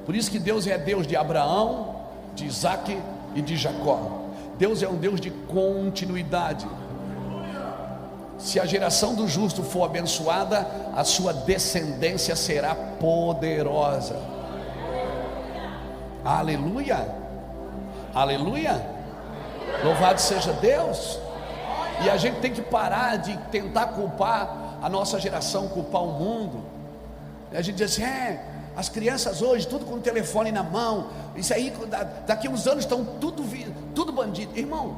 [SPEAKER 1] Por isso que Deus é Deus de Abraão, de Isaac e de Jacó. Deus é um Deus de continuidade. Se a geração do justo for abençoada, a sua descendência será poderosa. Aleluia, aleluia, louvado seja Deus. E a gente tem que parar de tentar culpar a nossa geração, culpar o mundo. A gente diz assim, as crianças hoje, tudo com o telefone na mão, isso aí, daqui a uns anos estão tudo bandido. Irmão,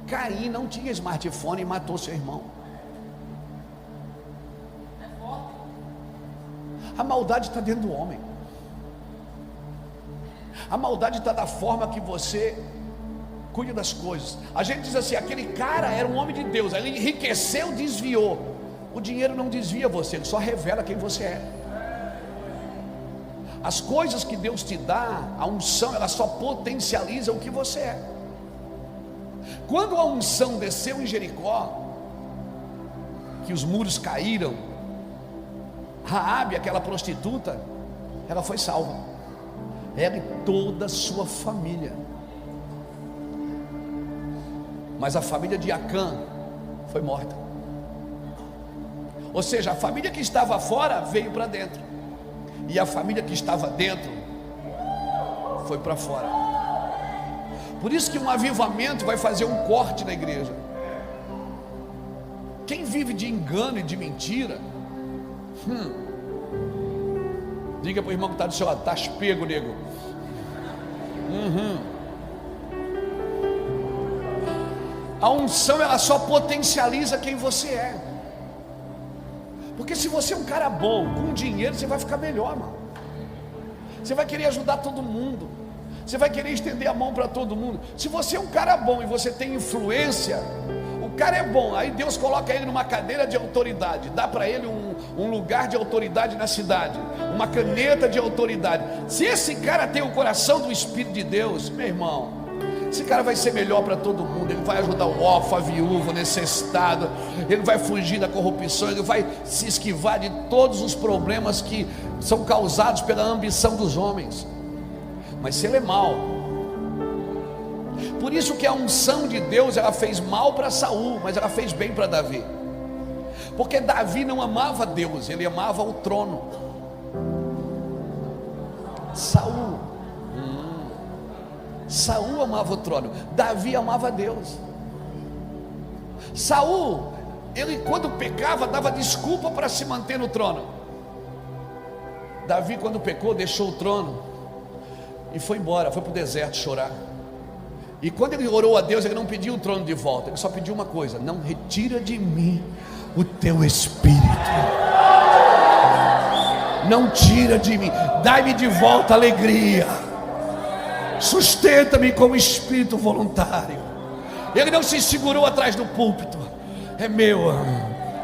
[SPEAKER 1] Caim não tinha smartphone e matou seu irmão. A maldade está dentro do homem. A maldade está da forma que você cuida das coisas. A gente diz assim: aquele cara era um homem de Deus, ele enriqueceu, desviou. O dinheiro não desvia você, ele só revela quem você é. As coisas que Deus te dá, a unção, ela só potencializa o que você é. Quando a unção desceu em Jericó, que os muros caíram, Raabe, aquela prostituta, ela foi salva, ela e toda a sua família. Mas a família de Acã foi morta. Ou seja, a família que estava fora veio para dentro, e a família que estava dentro foi para fora. Por isso que um avivamento vai fazer um corte na igreja. Quem vive de engano e de mentira, diga para o irmão que está do seu lado: está espego, nego. A unção, ela só potencializa quem você é. Porque se você é um cara bom, com dinheiro, você vai ficar melhor, mano. Você vai querer ajudar todo mundo, você vai querer estender a mão para todo mundo. Se você é um cara bom e você tem influência, o cara é bom, aí Deus coloca ele numa cadeira de autoridade, dá para ele um lugar de autoridade na cidade, uma caneta de autoridade. Se esse cara tem o coração do Espírito de Deus, meu irmão, esse cara vai ser melhor para todo mundo. Ele vai ajudar o órfão, a viúva, o necessitado. Ele vai fugir da corrupção. Ele vai se esquivar de todos os problemas que são causados pela ambição dos homens. Mas se ele é mau, por isso que a unção de Deus, ela fez mal para Saul, mas ela fez bem para Davi. Porque Davi não amava Deus, ele amava o trono. Saul amava o trono, Davi amava Deus. Saul, ele quando pecava dava desculpa para se manter no trono. Davi, quando pecou, deixou o trono e foi embora, foi para o deserto chorar. E quando ele orou a Deus, ele não pediu o trono de volta, ele só pediu uma coisa: não retira de mim o teu espírito, não tira de mim, dai-me de volta a alegria, sustenta-me com o espírito voluntário. Ele não se segurou atrás do púlpito: é meu,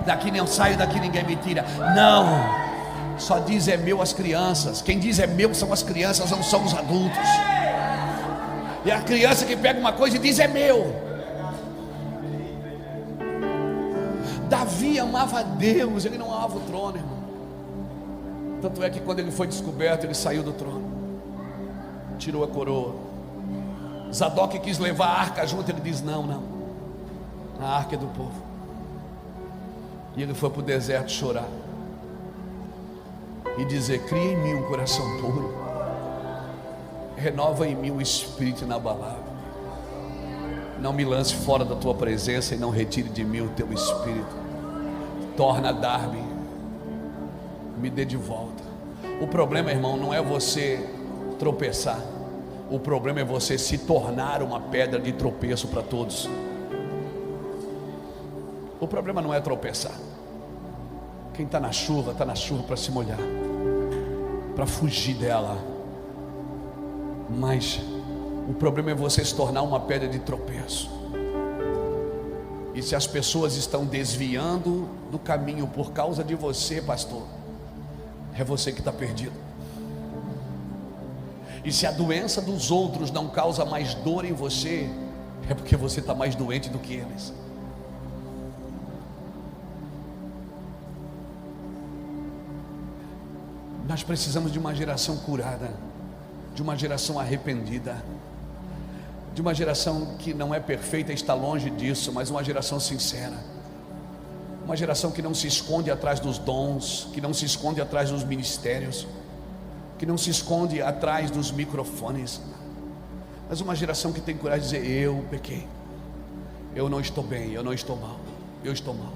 [SPEAKER 1] daqui não saio, daqui ninguém me tira. Não, só diz é meu as crianças. Quem diz é meu são as crianças, não são os adultos. E a criança que pega uma coisa e diz é meu. Davi amava a Deus, ele não amava o trono, irmão. Tanto é que quando ele foi descoberto, ele saiu do trono, tirou a coroa. Zadok quis levar a arca junto, ele diz: não, a arca é do povo. E ele foi para o deserto chorar e dizer: cria em mim um coração puro, renova em mim o espírito inabalável. Não me lance fora da tua presença e não retire de mim o teu espírito. Torna a dar-me, me dê de volta. O problema, irmão, não é você tropeçar. O problema é você se tornar uma pedra de tropeço para todos. O problema não é tropeçar. Quem está na chuva para se molhar, para fugir dela. Mas o problema é você se tornar uma pedra de tropeço. E se as pessoas estão desviando do caminho por causa de você, pastor, é você que está perdido. E se a doença dos outros não causa mais dor em você, é porque você está mais doente do que eles. Nós precisamos de uma geração curada, de uma geração arrependida, de uma geração que não é perfeita, está longe disso, mas uma geração sincera, uma geração que não se esconde atrás dos dons, que não se esconde atrás dos ministérios, que não se esconde atrás dos microfones, mas uma geração que tem coragem de dizer: eu pequei, eu não estou bem, eu não estou mal, eu estou mal.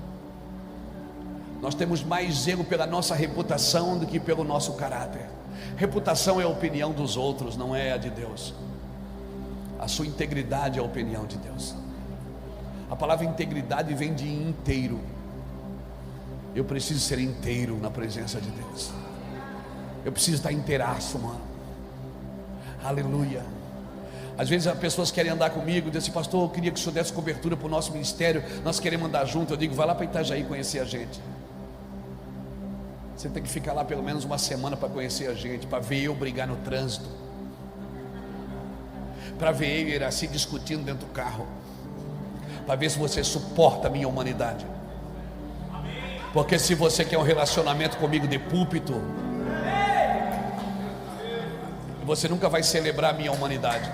[SPEAKER 1] Nós temos mais zelo pela nossa reputação do que pelo nosso caráter. Reputação é a opinião dos outros, não é a de Deus. A sua integridade é a opinião de Deus. A palavra integridade vem de inteiro. Eu preciso ser inteiro na presença de Deus. Eu preciso estar inteiraço, mano. Aleluia. Às vezes as pessoas querem andar comigo, dizem assim: pastor, eu queria que o senhor desse cobertura para o nosso ministério, nós queremos andar junto. Eu digo: vai lá para Itajaí conhecer a gente. Você tem que ficar lá pelo menos uma semana para conhecer a gente, para ver eu brigar no trânsito, para ver eu e Iraci discutindo dentro do carro, para ver se você suporta a minha humanidade. Porque se você quer um relacionamento comigo de púlpito, você nunca vai celebrar a minha humanidade.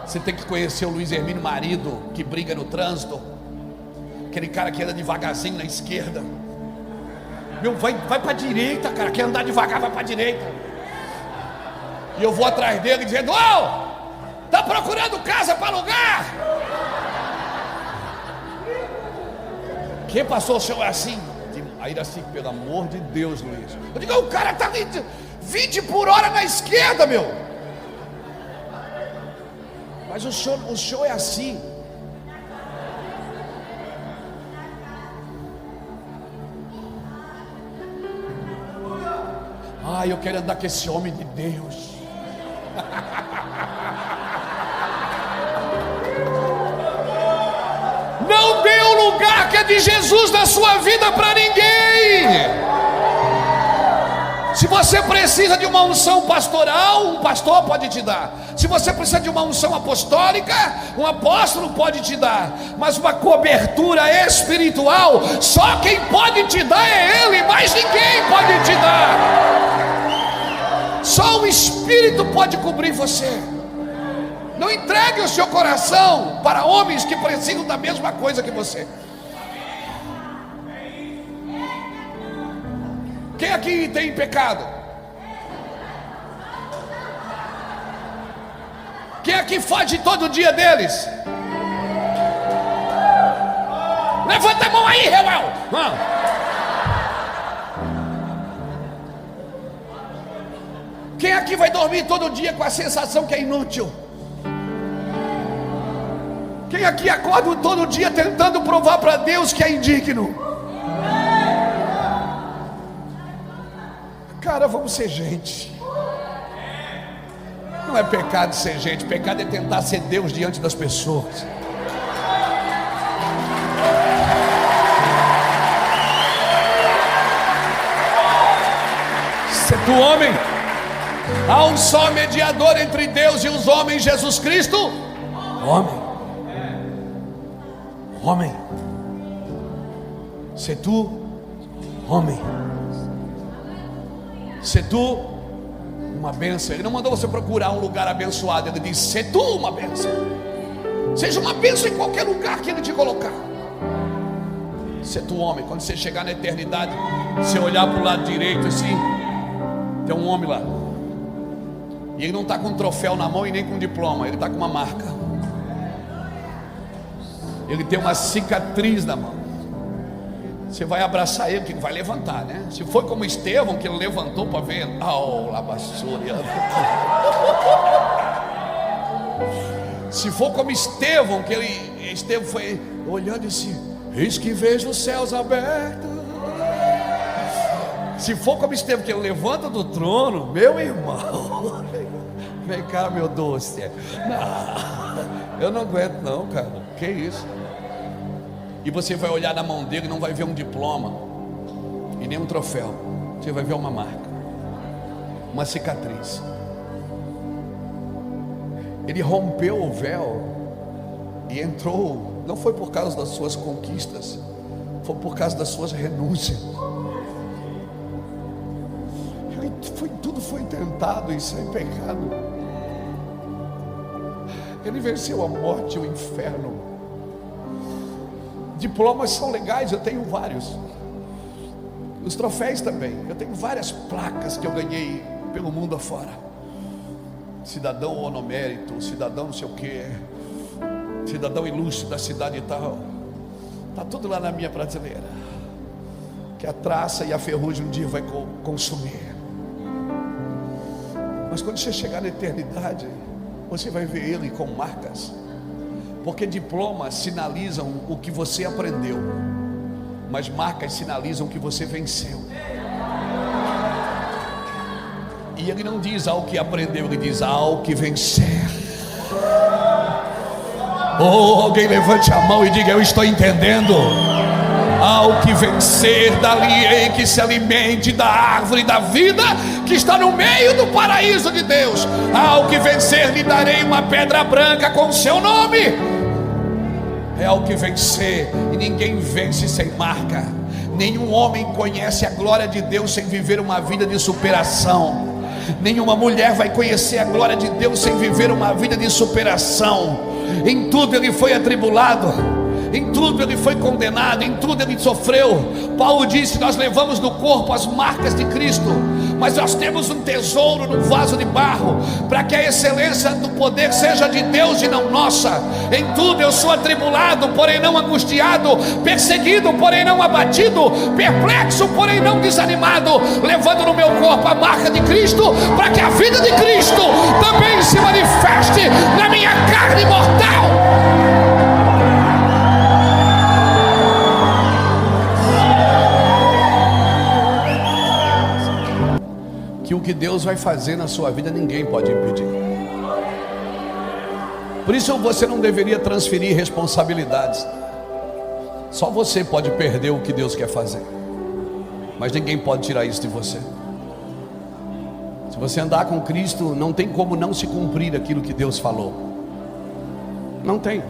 [SPEAKER 1] Você tem que conhecer o Luiz Hermínio, marido que briga no trânsito, aquele cara que anda devagarzinho na esquerda. Meu, vai para a direita, cara. Quer andar devagar, vai para a direita. E eu vou atrás dele dizendo: ô, tá procurando casa para alugar? Quem passou o senhor assim? Aí assim, pelo amor de Deus, Luiz. Eu digo: o cara tá 20 por hora na esquerda, meu. Mas o senhor é assim. Ai, eu quero andar com esse homem de Deus. Não dê o lugar que é de Jesus na sua vida para ninguém. Se você precisa de uma unção pastoral, um pastor pode te dar. Se você precisa de uma unção apostólica, um apóstolo pode te dar. Mas uma cobertura espiritual, só quem pode te dar é Ele, mais ninguém pode te dar. Só o Espírito pode cobrir você. Não entregue o seu coração para homens que precisam da mesma coisa que você. Quem aqui tem pecado? Quem aqui foge todo dia deles? Levanta a mão aí, Reuel. Quem aqui vai dormir todo dia com a sensação que é inútil? Quem aqui acorda todo dia tentando provar para Deus que é indigno? Cara, vamos ser gente. Não é pecado ser gente, pecado é tentar ser Deus diante das pessoas. Se tu, homem, há um só mediador entre Deus e os homens, Jesus Cristo. Homem. Se tu, homem. Se tu, uma bênção. Ele não mandou você procurar um lugar abençoado. Ele disse: se tu, uma bênção. Seja uma bênção em qualquer lugar que Ele te colocar. Se tu, homem. Quando você chegar na eternidade, você olhar para o lado direito assim, tem um homem lá. E ele não está com um troféu na mão e nem com um diploma. Ele está com uma marca. Ele tem uma cicatriz na mão. Você vai abraçar ele, que vai levantar, né? Se for como Estevão, que ele levantou para ver, se for como Estevão, que Estevão foi olhando e disse: eis que vejo os céus abertos. Se for como Estevão, que ele levanta do trono, meu irmão, vem cá, meu doce. Não, eu não aguento não, cara. Que isso? E você vai olhar na mão dele e não vai ver um diploma e nem um troféu. Você vai ver uma marca, uma cicatriz. Ele rompeu o véu e entrou. Não foi por causa das suas conquistas, foi por causa das suas renúncias. Tudo foi tentado e sem pecado. Ele venceu a morte e o inferno. Diplomas são legais, eu tenho vários. Os troféus também. Eu tenho várias placas que eu ganhei pelo mundo afora. Cidadão honomérito, cidadão não sei o que, cidadão ilustre da cidade e tal. Está tudo lá na minha prateleira. Que a traça e a ferrugem um dia vai consumir. Mas quando você chegar na eternidade, você vai ver Ele com marcas. Porque diplomas sinalizam o que você aprendeu, mas marcas sinalizam que você venceu. E ele não diz ao que aprendeu, ele diz ao que vencer. Alguém levante a mão e diga: eu estou entendendo. Ao que vencer, dali em que se alimente da árvore da vida que está no meio do paraíso de Deus. Ao que vencer, lhe darei uma pedra branca com o seu nome. É ao que vencer, e ninguém vence sem marca. Nenhum homem conhece a glória de Deus sem viver uma vida de superação. Nenhuma mulher vai conhecer a glória de Deus sem viver uma vida de superação. Em tudo ele foi atribulado, em tudo ele foi condenado, em tudo ele sofreu. Paulo disse: nós levamos no corpo as marcas de Cristo, mas nós temos um tesouro num vaso de barro, para que a excelência do poder seja de Deus e não nossa. Em tudo eu sou atribulado, porém não angustiado, perseguido, porém não abatido, perplexo, porém não desanimado, levando no meu corpo a marca de Cristo, para que a vida de Cristo também se manifeste na minha carne mortal. Que o que Deus vai fazer na sua vida ninguém pode impedir. Por isso você não deveria transferir responsabilidades. Só você pode perder o que Deus quer fazer, mas ninguém pode tirar isso de você. Se você andar com Cristo, não tem como não se cumprir aquilo que Deus falou. Não tem.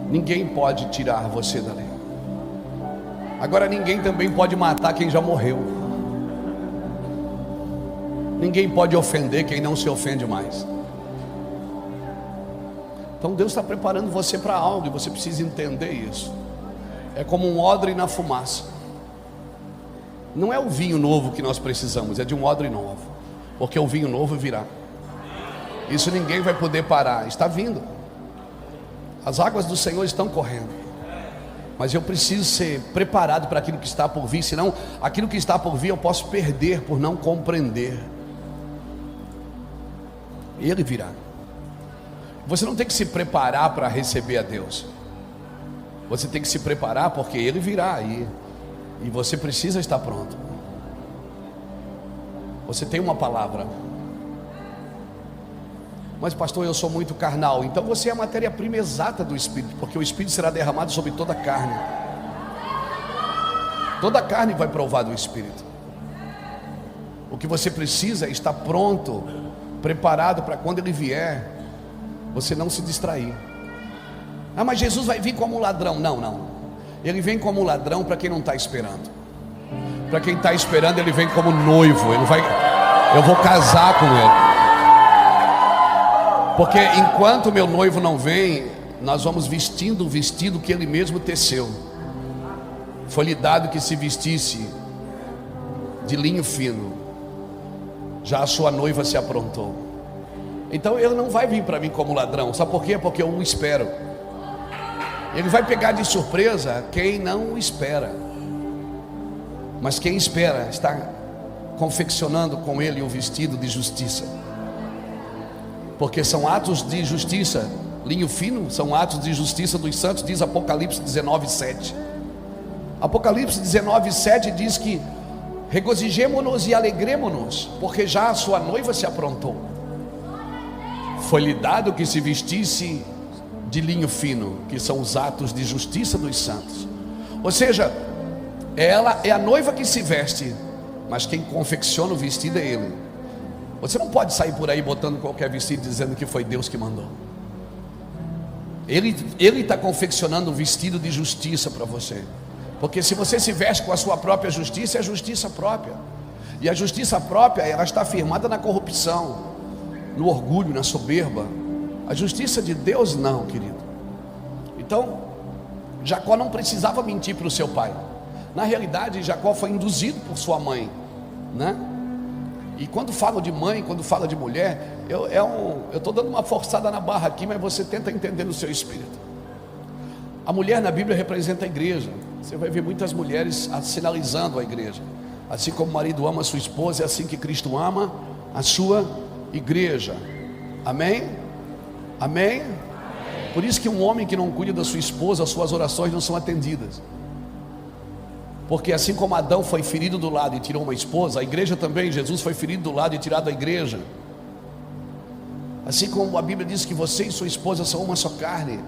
[SPEAKER 1] Ninguém pode tirar você dali. Agora ninguém também pode matar quem já morreu. Ninguém pode ofender quem não se ofende mais. Então Deus está preparando você para algo, e você precisa entender isso. É como um odre na fumaça. Não é o vinho novo que nós precisamos, é de um odre novo, porque o vinho novo virá. Isso ninguém vai poder parar, está vindo. As águas do Senhor estão correndo, mas eu preciso ser preparado para aquilo que está por vir, senão aquilo que está por vir eu posso perder por não compreender. Ele virá. Você não tem que se preparar para receber a Deus. Você tem que se preparar porque Ele virá e você precisa estar pronto. Você tem uma palavra. Mas pastor, eu sou muito carnal. Então você é a matéria-prima exata do Espírito, porque o Espírito será derramado sobre toda a carne. Toda a carne vai provar do Espírito. O que você precisa é estar pronto, preparado para quando Ele vier, você não se distrair. Ah, mas Jesus vai vir como um ladrão. Não. Ele vem como um ladrão para quem não está esperando. Para quem está esperando, Ele vem como noivo. Eu vou casar com Ele. Porque enquanto meu noivo não vem, nós vamos vestindo o vestido que Ele mesmo teceu. Foi-lhe dado que se vestisse de linho fino. Já a sua noiva se aprontou. Então Ele não vai vir para mim como ladrão. Sabe por quê? Porque eu o espero. Ele vai pegar de surpresa quem não o espera. Mas quem espera está confeccionando com Ele o vestido de justiça. Porque são atos de justiça, linho fino, são atos de justiça dos santos, diz Apocalipse 19:7. Apocalipse 19:7 diz que regozijemo-nos e alegremo-nos, porque já a sua noiva se aprontou. Foi-lhe dado que se vestisse de linho fino, que são os atos de justiça dos santos. Ou seja, ela é a noiva que se veste, mas quem confecciona o vestido é Ele. Você não pode sair por aí botando qualquer vestido dizendo que foi Deus que mandou. Ele está confeccionando um vestido de justiça para você. Porque se você se veste com a sua própria justiça, é justiça própria. E a justiça própria, ela está firmada na corrupção, no orgulho, na soberba. A justiça de Deus não, querido. Então, Jacó não precisava mentir para o seu pai. Na realidade, Jacó foi induzido por sua mãe, né? E quando falo de mãe, quando falo de mulher, eu estou dando uma forçada na barra aqui, mas você tenta entender no seu espírito. A mulher na Bíblia representa a igreja. Você vai ver muitas mulheres sinalizando a igreja. Assim como o marido ama a sua esposa, é assim que Cristo ama a sua igreja. Amém? Amém? Por isso que um homem que não cuida da sua esposa, as suas orações não são atendidas. Porque assim como Adão foi ferido do lado e tirou uma esposa, a igreja também, Jesus foi ferido do lado e tirado a igreja. Assim como a Bíblia diz que você e sua esposa são uma só carne,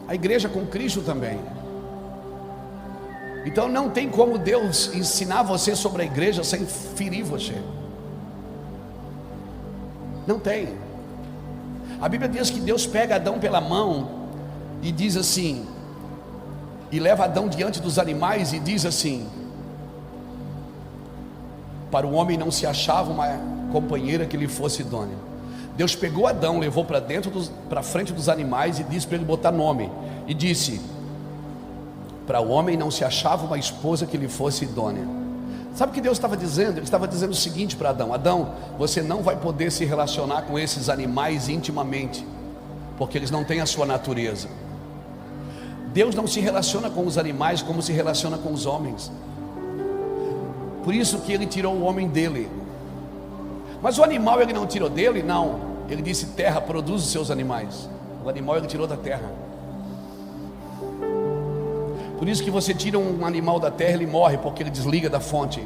[SPEAKER 1] a igreja com Cristo também. Então não tem como Deus ensinar você sobre a igreja sem ferir você. Não tem. A Bíblia diz que Deus pega Adão pela mão e diz assim, e leva Adão diante dos animais e diz assim: para o homem não se achava uma companheira que lhe fosse idônea. Deus pegou Adão, levou para frente dos animais e disse para ele botar nome, e disse: para o homem não se achava uma esposa que lhe fosse idônea. Sabe o que Deus estava dizendo? Ele estava dizendo o seguinte para Adão: Adão, você não vai poder se relacionar com esses animais intimamente, porque eles não têm a sua natureza. Deus não se relaciona com os animais como se relaciona com os homens. Por isso que ele tirou o homem dele. Mas o animal ele não tirou dele? Não. Ele disse: terra, produz os seus animais. O animal ele tirou da terra. Por isso que você tira um animal da terra, ele morre, porque ele desliga da fonte.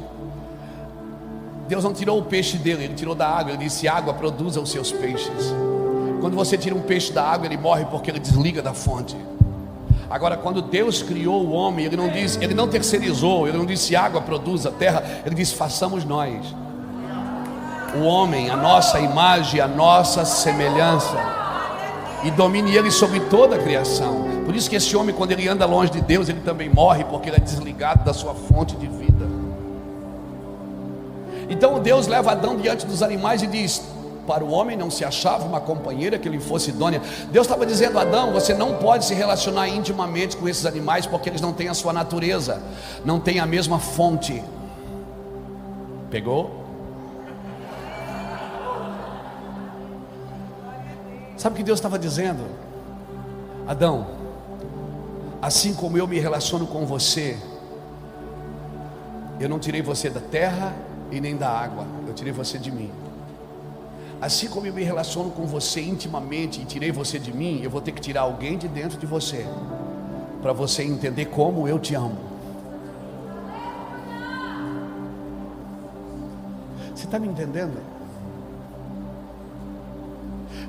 [SPEAKER 1] Deus não tirou o peixe dele, ele tirou da água. Ele disse: água, produza os seus peixes. Quando você tira um peixe da água, ele morre porque ele desliga da fonte. Agora, quando Deus criou o homem, ele não terceirizou, ele não disse água produz a terra, ele disse: façamos nós o homem, a nossa imagem, a nossa semelhança, e domine ele sobre toda a criação. Por isso que esse homem, quando ele anda longe de Deus, ele também morre, porque ele é desligado da sua fonte de vida. Então Deus leva Adão diante dos animais e diz: para o homem não se achava uma companheira que lhe fosse idônea. Deus estava dizendo: Adão, você não pode se relacionar intimamente com esses animais, porque eles não têm a sua natureza, não têm a mesma fonte. Pegou? Sabe o que Deus estava dizendo? Adão, assim como eu me relaciono com você, eu não tirei você da terra e nem da água, eu tirei você de mim. Assim como eu me relaciono com você intimamente e tirei você de mim, eu vou ter que tirar alguém de dentro de você, para você entender como eu te amo. Você está me entendendo?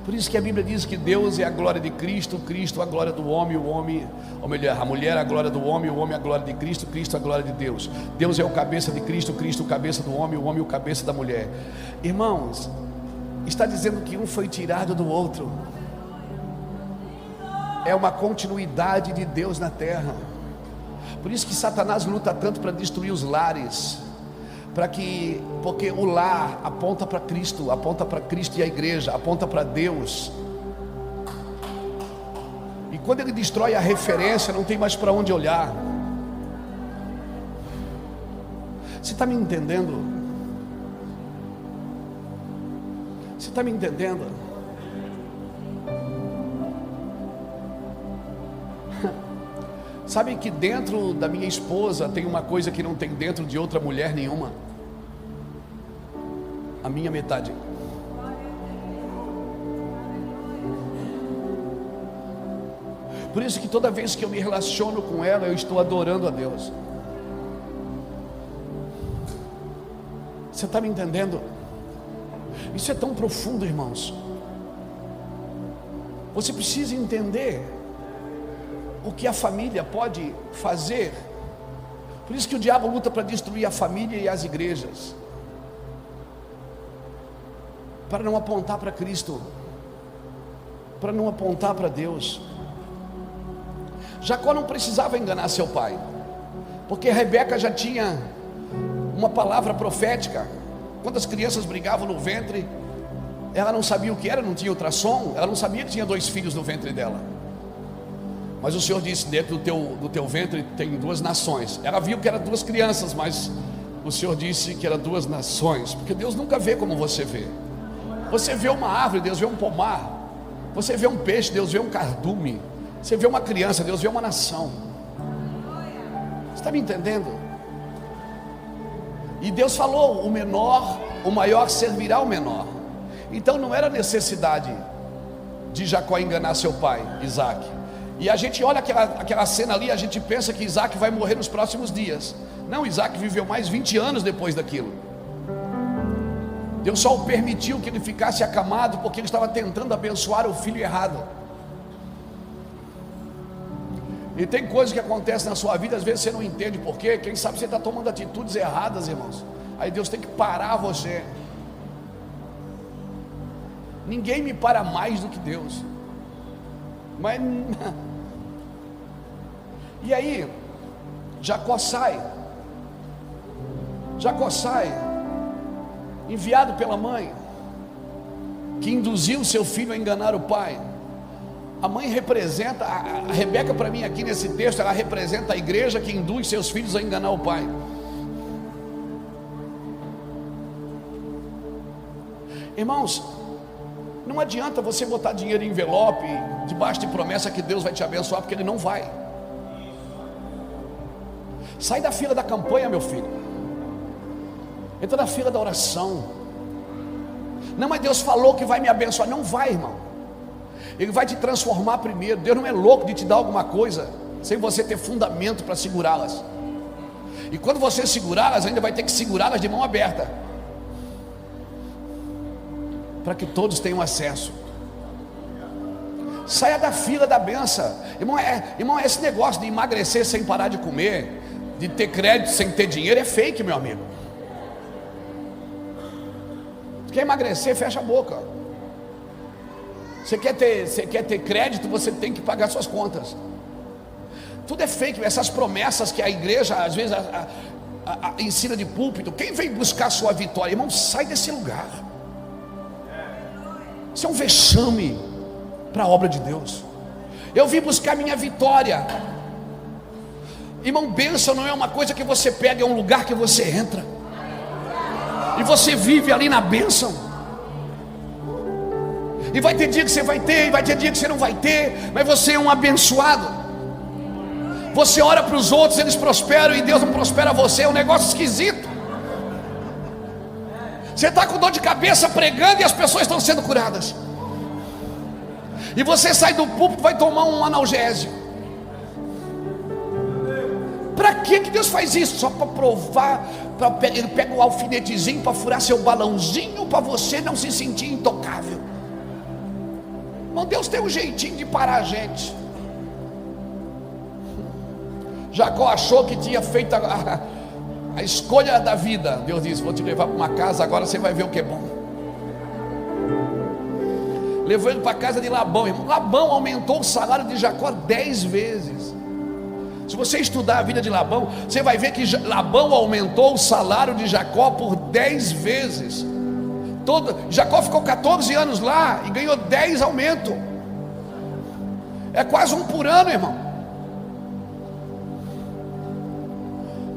[SPEAKER 1] Por isso que a Bíblia diz que Deus é a glória de Cristo, Cristo a glória do homem, o homem, ou melhor, a mulher a glória do homem, o homem a glória de Cristo, Cristo a glória de Deus. Deus é o cabeça de Cristo, Cristo o cabeça do homem, o homem o cabeça da mulher. Irmãos, está dizendo que um foi tirado do outro. É uma continuidade de Deus na terra. Por isso que Satanás luta tanto para destruir os lares, porque o lar aponta para Cristo e a igreja, aponta para Deus. E quando ele destrói a referência, não tem mais para onde olhar. Você está me entendendo? Você está me entendendo? Sabe que dentro da minha esposa tem uma coisa que não tem dentro de outra mulher nenhuma? A minha metade. Por isso que toda vez que eu me relaciono com ela, eu estou adorando a Deus. Você está me entendendo? Isso é tão profundo, irmãos. Você precisa entender o que a família pode fazer. Por isso que o diabo luta para destruir a família e as igrejas, para não apontar para Cristo, para não apontar para Deus. Jacó não precisava enganar seu pai, porque Rebeca já tinha uma palavra profética. Quando as crianças brigavam no ventre, ela não sabia o que era, não tinha ultrassom, ela não sabia que tinha 2 filhos no ventre dela. Mas o Senhor disse: dentro do teu ventre tem 2 nações. Ela viu que eram 2 crianças, mas o Senhor disse que eram 2 nações, porque Deus nunca vê como você vê. Você vê uma árvore, Deus vê um pomar. Você vê um peixe, Deus vê um cardume. Você vê uma criança, Deus vê uma nação. Você está me entendendo? E Deus falou: o maior servirá ao menor. Então não era necessidade de Jacó enganar seu pai, Isaac. E a gente olha aquela cena ali, a gente pensa que Isaac vai morrer nos próximos dias. Não, Isaac viveu mais 20 anos depois daquilo. Deus só o permitiu que ele ficasse acamado porque ele estava tentando abençoar o filho errado. E tem coisas que acontecem na sua vida, às vezes você não entende por quê. Quem sabe você está tomando atitudes erradas, irmãos. Aí Deus tem que parar você. Ninguém me para mais do que Deus. Mas e aí Jacó sai, enviado pela mãe, que induziu seu filho a enganar o pai. A mãe representa, a Rebeca, para mim aqui nesse texto, ela representa a igreja que induz seus filhos a enganar o pai. Irmãos, não adianta você botar dinheiro em envelope, debaixo de promessa que Deus vai te abençoar, porque Ele não vai. Sai da fila da campanha, meu filho. Entra na fila da oração. Não, mas Deus falou que vai me abençoar. Não vai, irmão. Ele vai te transformar primeiro. Deus não é louco de te dar alguma coisa sem você ter fundamento para segurá-las. E quando você segurá-las, ainda vai ter que segurá-las de mão aberta, para que todos tenham acesso. Saia da fila da benção. Irmão, esse negócio de emagrecer sem parar de comer, de ter crédito sem ter dinheiro, é fake, meu amigo. Quer emagrecer, fecha a boca. Você quer ter crédito, você tem que pagar suas contas. Tudo é fake. Essas promessas que a igreja às vezes ensina de púlpito. Quem vem buscar sua vitória? Irmão, sai desse lugar. Isso é um vexame para a obra de Deus. Eu vim buscar minha vitória. Irmão, bênção não é uma coisa que você pega, é um lugar que você entra e você vive ali na bênção. E vai ter dia que você vai ter, e vai ter dia que você não vai ter, mas você é um abençoado. Você ora para os outros, eles prosperam, e Deus não prospera você. É um negócio esquisito. Você está com dor de cabeça pregando e as pessoas estão sendo curadas, e você sai do púlpito, vai tomar um analgésico. Para que Deus faz isso? Só para provar, ele pega o alfinetezinho para furar seu balãozinho, para você não se sentir intocável. Irmão, Deus tem um jeitinho de parar a gente. Jacó achou que tinha feito a escolha da vida. Deus disse: vou te levar para uma casa, agora você vai ver o que é bom. Levou ele para a casa de Labão, irmão. Labão aumentou o salário de Jacó 10 vezes. Se você estudar a vida de Labão, você vai ver que Labão aumentou o salário de Jacó por 10 vezes. Jacó ficou 14 anos lá e ganhou 10 aumentos. É quase um por ano, irmão.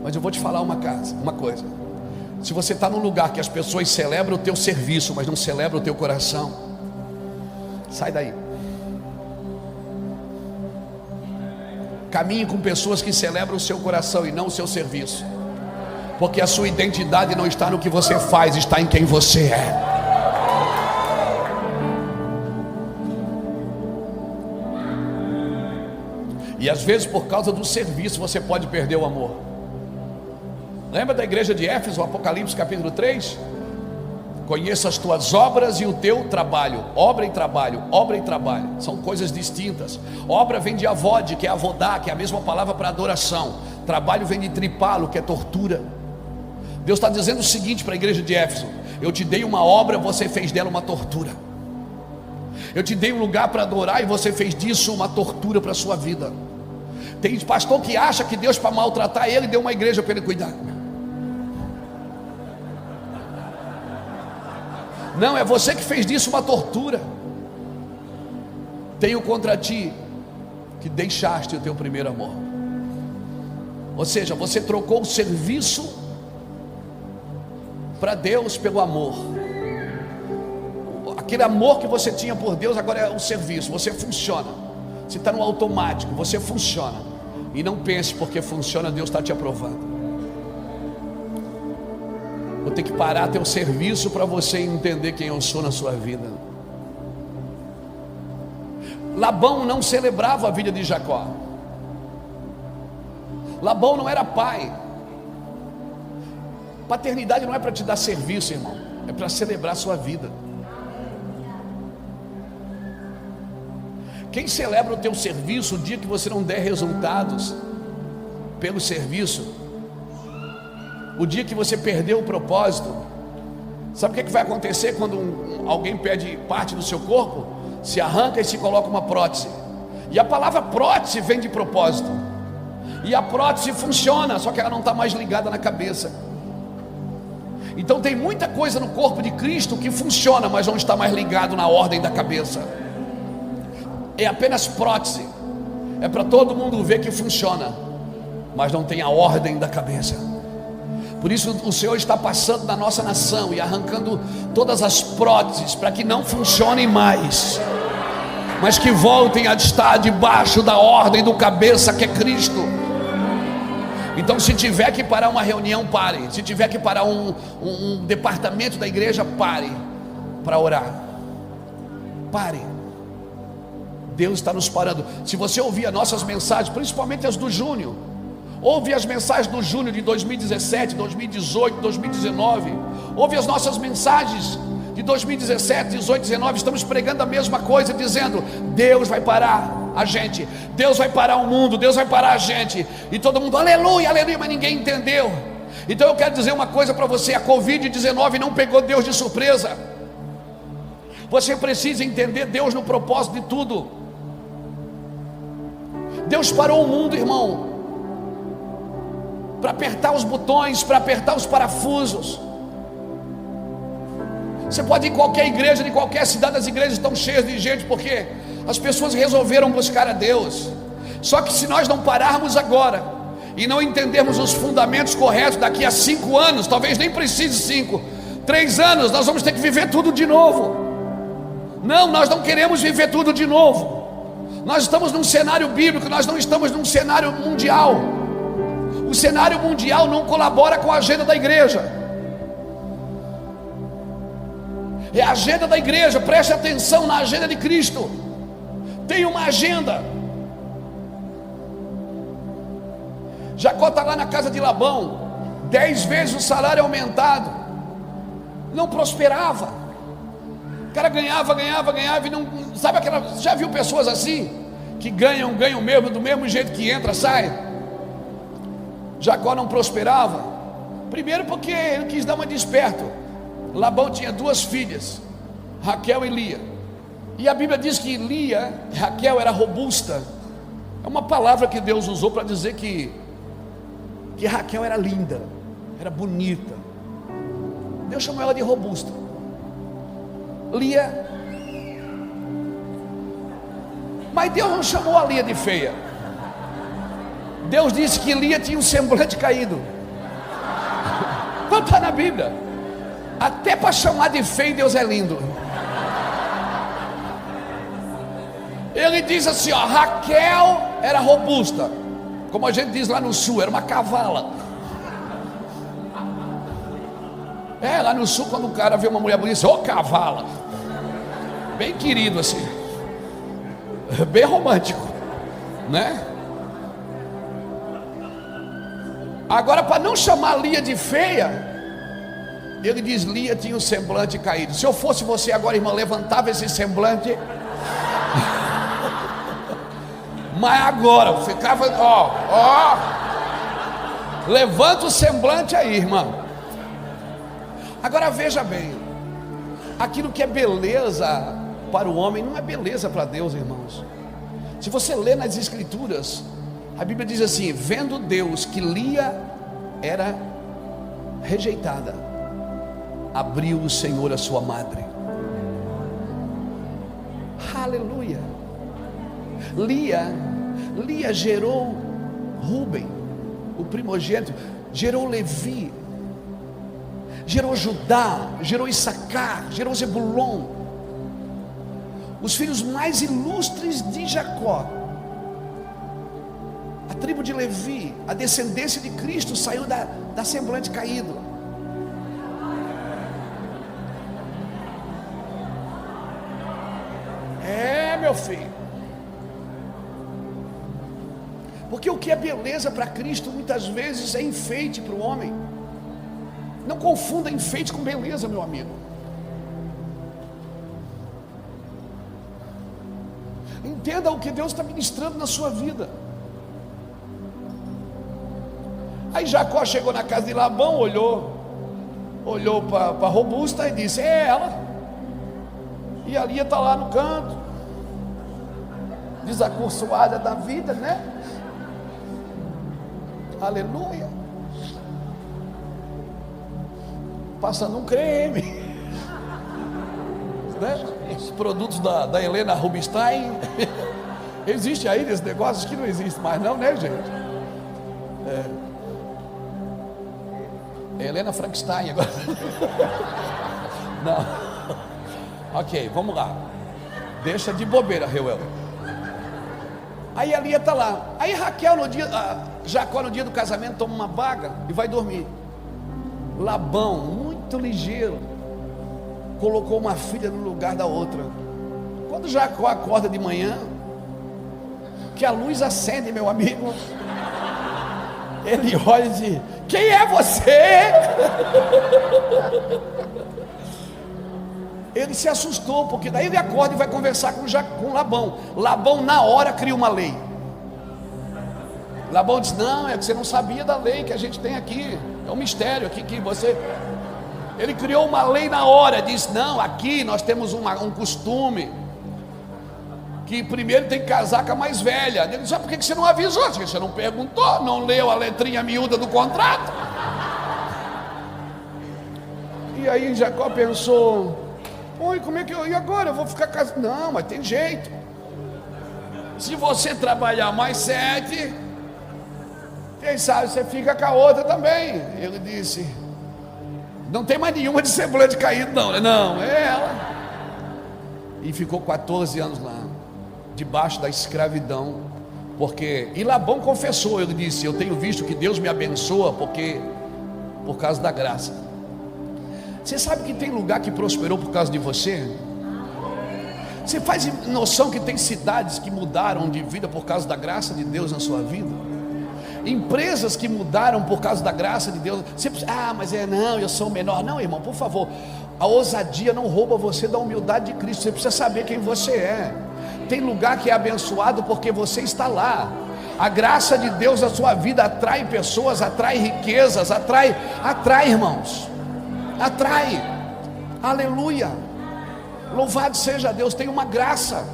[SPEAKER 1] Mas eu vou te falar uma coisa. Se você está num lugar que as pessoas celebram o teu serviço, mas não celebram o teu coração, sai daí. Caminhe com pessoas que celebram o seu coração e não o seu serviço, porque a sua identidade não está no que você faz, está em quem você é. E às vezes, por causa do serviço, você pode perder o amor. Lembra da igreja de Éfeso, Apocalipse capítulo 3? Conheça as tuas obras e o teu trabalho. Obra e trabalho, obra e trabalho são coisas distintas. Obra vem de avode, que é avodar, que é a mesma palavra para adoração. Trabalho vem de tripalo, que é tortura. Deus está dizendo o seguinte para a igreja de Éfeso: eu te dei uma obra, você fez dela uma tortura. Eu te dei um lugar para adorar e você fez disso uma tortura para a sua vida. Tem pastor que acha que Deus, para maltratar ele, deu uma igreja para ele cuidar. Não, é você que fez disso uma tortura. Tenho contra ti que deixaste o teu primeiro amor. Ou seja, você trocou o serviço para Deus pelo amor. Aquele amor que você tinha por Deus agora é o serviço. Você funciona. Você está no automático, você funciona. E não pense porque funciona, Deus está te aprovando. Vou ter que parar teu serviço para você entender quem eu sou na sua vida. Labão não celebrava a vida de Jacó. Labão não era pai. Paternidade não é para te dar serviço, irmão, é para celebrar a sua vida. Quem celebra o teu serviço o dia que você não der resultados pelo serviço, o dia que você perdeu o propósito, sabe o que vai acontecer quando alguém perde parte do seu corpo? Se arranca e se coloca uma prótese. E a palavra prótese vem de propósito. E a prótese funciona, só que ela não está mais ligada na cabeça. Então tem muita coisa no corpo de Cristo que funciona, mas não está mais ligado na ordem da cabeça. É apenas prótese. É para todo mundo ver que funciona, mas não tem a ordem da cabeça. Por isso o Senhor está passando na nossa nação e arrancando todas as próteses para que não funcionem mais, mas que voltem a estar debaixo da ordem do cabeça, que é Cristo. Então, se tiver que parar uma reunião, pare. Se tiver que parar um departamento da igreja, pare para orar. Pare. Deus está nos parando. Se você ouvir as nossas mensagens, principalmente as do Júnior, ouve as mensagens do Júnior de 2017, 2018, 2019. Ouve as nossas mensagens de 2017, 18, 19. Estamos pregando a mesma coisa, dizendo: Deus vai parar a gente, Deus vai parar o mundo, Deus vai parar a gente. E todo mundo, aleluia, aleluia, mas ninguém entendeu. Então eu quero dizer uma coisa para você: a Covid-19 não pegou Deus de surpresa. Você precisa entender Deus no propósito de tudo. Deus parou o mundo, irmão, para apertar os botões, para apertar os parafusos. Você pode ir em qualquer igreja, de qualquer cidade, as igrejas estão cheias de gente, porque as pessoas resolveram buscar a Deus. Só que se nós não pararmos agora e não entendermos os fundamentos corretos, daqui a 5 anos, talvez nem precise 5, 3 anos, nós vamos ter que viver tudo de novo. Não, nós não queremos viver tudo de novo. Nós estamos num cenário bíblico, nós não estamos num cenário mundial. O cenário mundial não colabora com a agenda da igreja. É a agenda da igreja, preste atenção na agenda de Cristo. Tem uma agenda. Jacó está lá na casa de Labão, 10 vezes o salário aumentado, não prosperava. O cara ganhava e não, sabe aquela, já viu pessoas assim, que ganham mesmo, do mesmo jeito que entra, sai? Jacó não prosperava, primeiro porque ele quis dar uma desperto. Labão tinha 2 filhas, Raquel e Lia, e a Bíblia diz que Raquel era robusta. É uma palavra que Deus usou para dizer que Raquel era linda, era bonita. Deus chamou ela de robusta. Lia, mas Deus não chamou a Lia de feia. Deus disse que Lia tinha um semblante caído. Não está na Bíblia. Até para chamar de feio, Deus é lindo. Ele diz assim, ó, Raquel era robusta, como a gente diz lá no sul, era uma cavala. Lá no sul, quando o cara vê uma mulher bonita, diz, ô cavala. Bem querido assim, bem romântico, né? Agora, para não chamar Lia de feia, ele diz, Lia tinha um semblante caído. Se eu fosse você agora, irmão, levantava esse semblante. Mas agora, ficava, levanta o semblante aí, irmão. Agora veja bem, aquilo que é beleza para o homem, não é beleza para Deus, irmãos. Se você lê nas Escrituras, a Bíblia diz assim, vendo Deus que Lia era rejeitada, abriu o Senhor a sua madre. Aleluia. Lia gerou Rúben, o primogênito, gerou Levi, gerou Judá, gerou Issacar, gerou Zebulon, os filhos mais ilustres de Jacó. A tribo de Levi, a descendência de Cristo, saiu da semblante caído. Meu filho, Porque o que é beleza para Cristo muitas vezes é enfeite para o homem. Não confunda enfeite com beleza, meu amigo. Entenda o que Deus está ministrando na sua vida. Aí Jacó chegou na casa de Labão, olhou para a robusta e disse: é ela. E a Lia está lá no canto, desacursoada da vida, né? Aleluia. Passando um creme, né? Os produtos da Helena Rubinstein. Existe aí esse negócio que não existe mais não, né, gente? Helena Frankenstein agora. Não. Ok, vamos lá. Deixa de bobeira, Reuel. Aí a Lia está lá. Aí Raquel Jacó no dia do casamento toma uma baga e vai dormir. Labão, muito ligeiro, colocou uma filha no lugar da outra. Quando Jacó acorda de manhã, que a luz acende, meu amigo, ele olha e diz: quem é você? Ele se assustou, porque daí ele acorda e vai conversar com Labão. Labão na hora cria uma lei. Labão diz: não, é que você não sabia da lei que a gente tem aqui, é um mistério aqui que você... Ele criou uma lei na hora, diz: não, aqui nós temos um costume, que primeiro tem que casar com a mais velha. Ele disse: por que você não avisou? Você não perguntou, não leu a letrinha miúda do contrato? E aí Jacó pensou: oi, como é que e agora? Eu vou ficar casado? Não, mas tem jeito. Se você trabalhar mais 7, quem sabe você fica com a outra também. Ele disse: não tem mais nenhuma de semblante caído não, né? Não, é ela. E ficou 14 anos lá, debaixo da escravidão. E Labão confessou, ele disse: eu tenho visto que Deus me abençoa por causa da graça. Você sabe que tem lugar que prosperou por causa de você? Você faz noção que tem cidades que mudaram de vida por causa da graça de Deus na sua vida? Empresas que mudaram por causa da graça de Deus. Você pensa: mas não, eu sou o menor. Não, irmão, por favor, a ousadia não rouba você da humildade de Cristo. Você precisa saber quem você é. Tem lugar que é abençoado porque você está lá. A graça de Deus na sua vida atrai pessoas, atrai riquezas, atrai, irmãos, atrai. Aleluia, louvado seja Deus. Tem uma graça.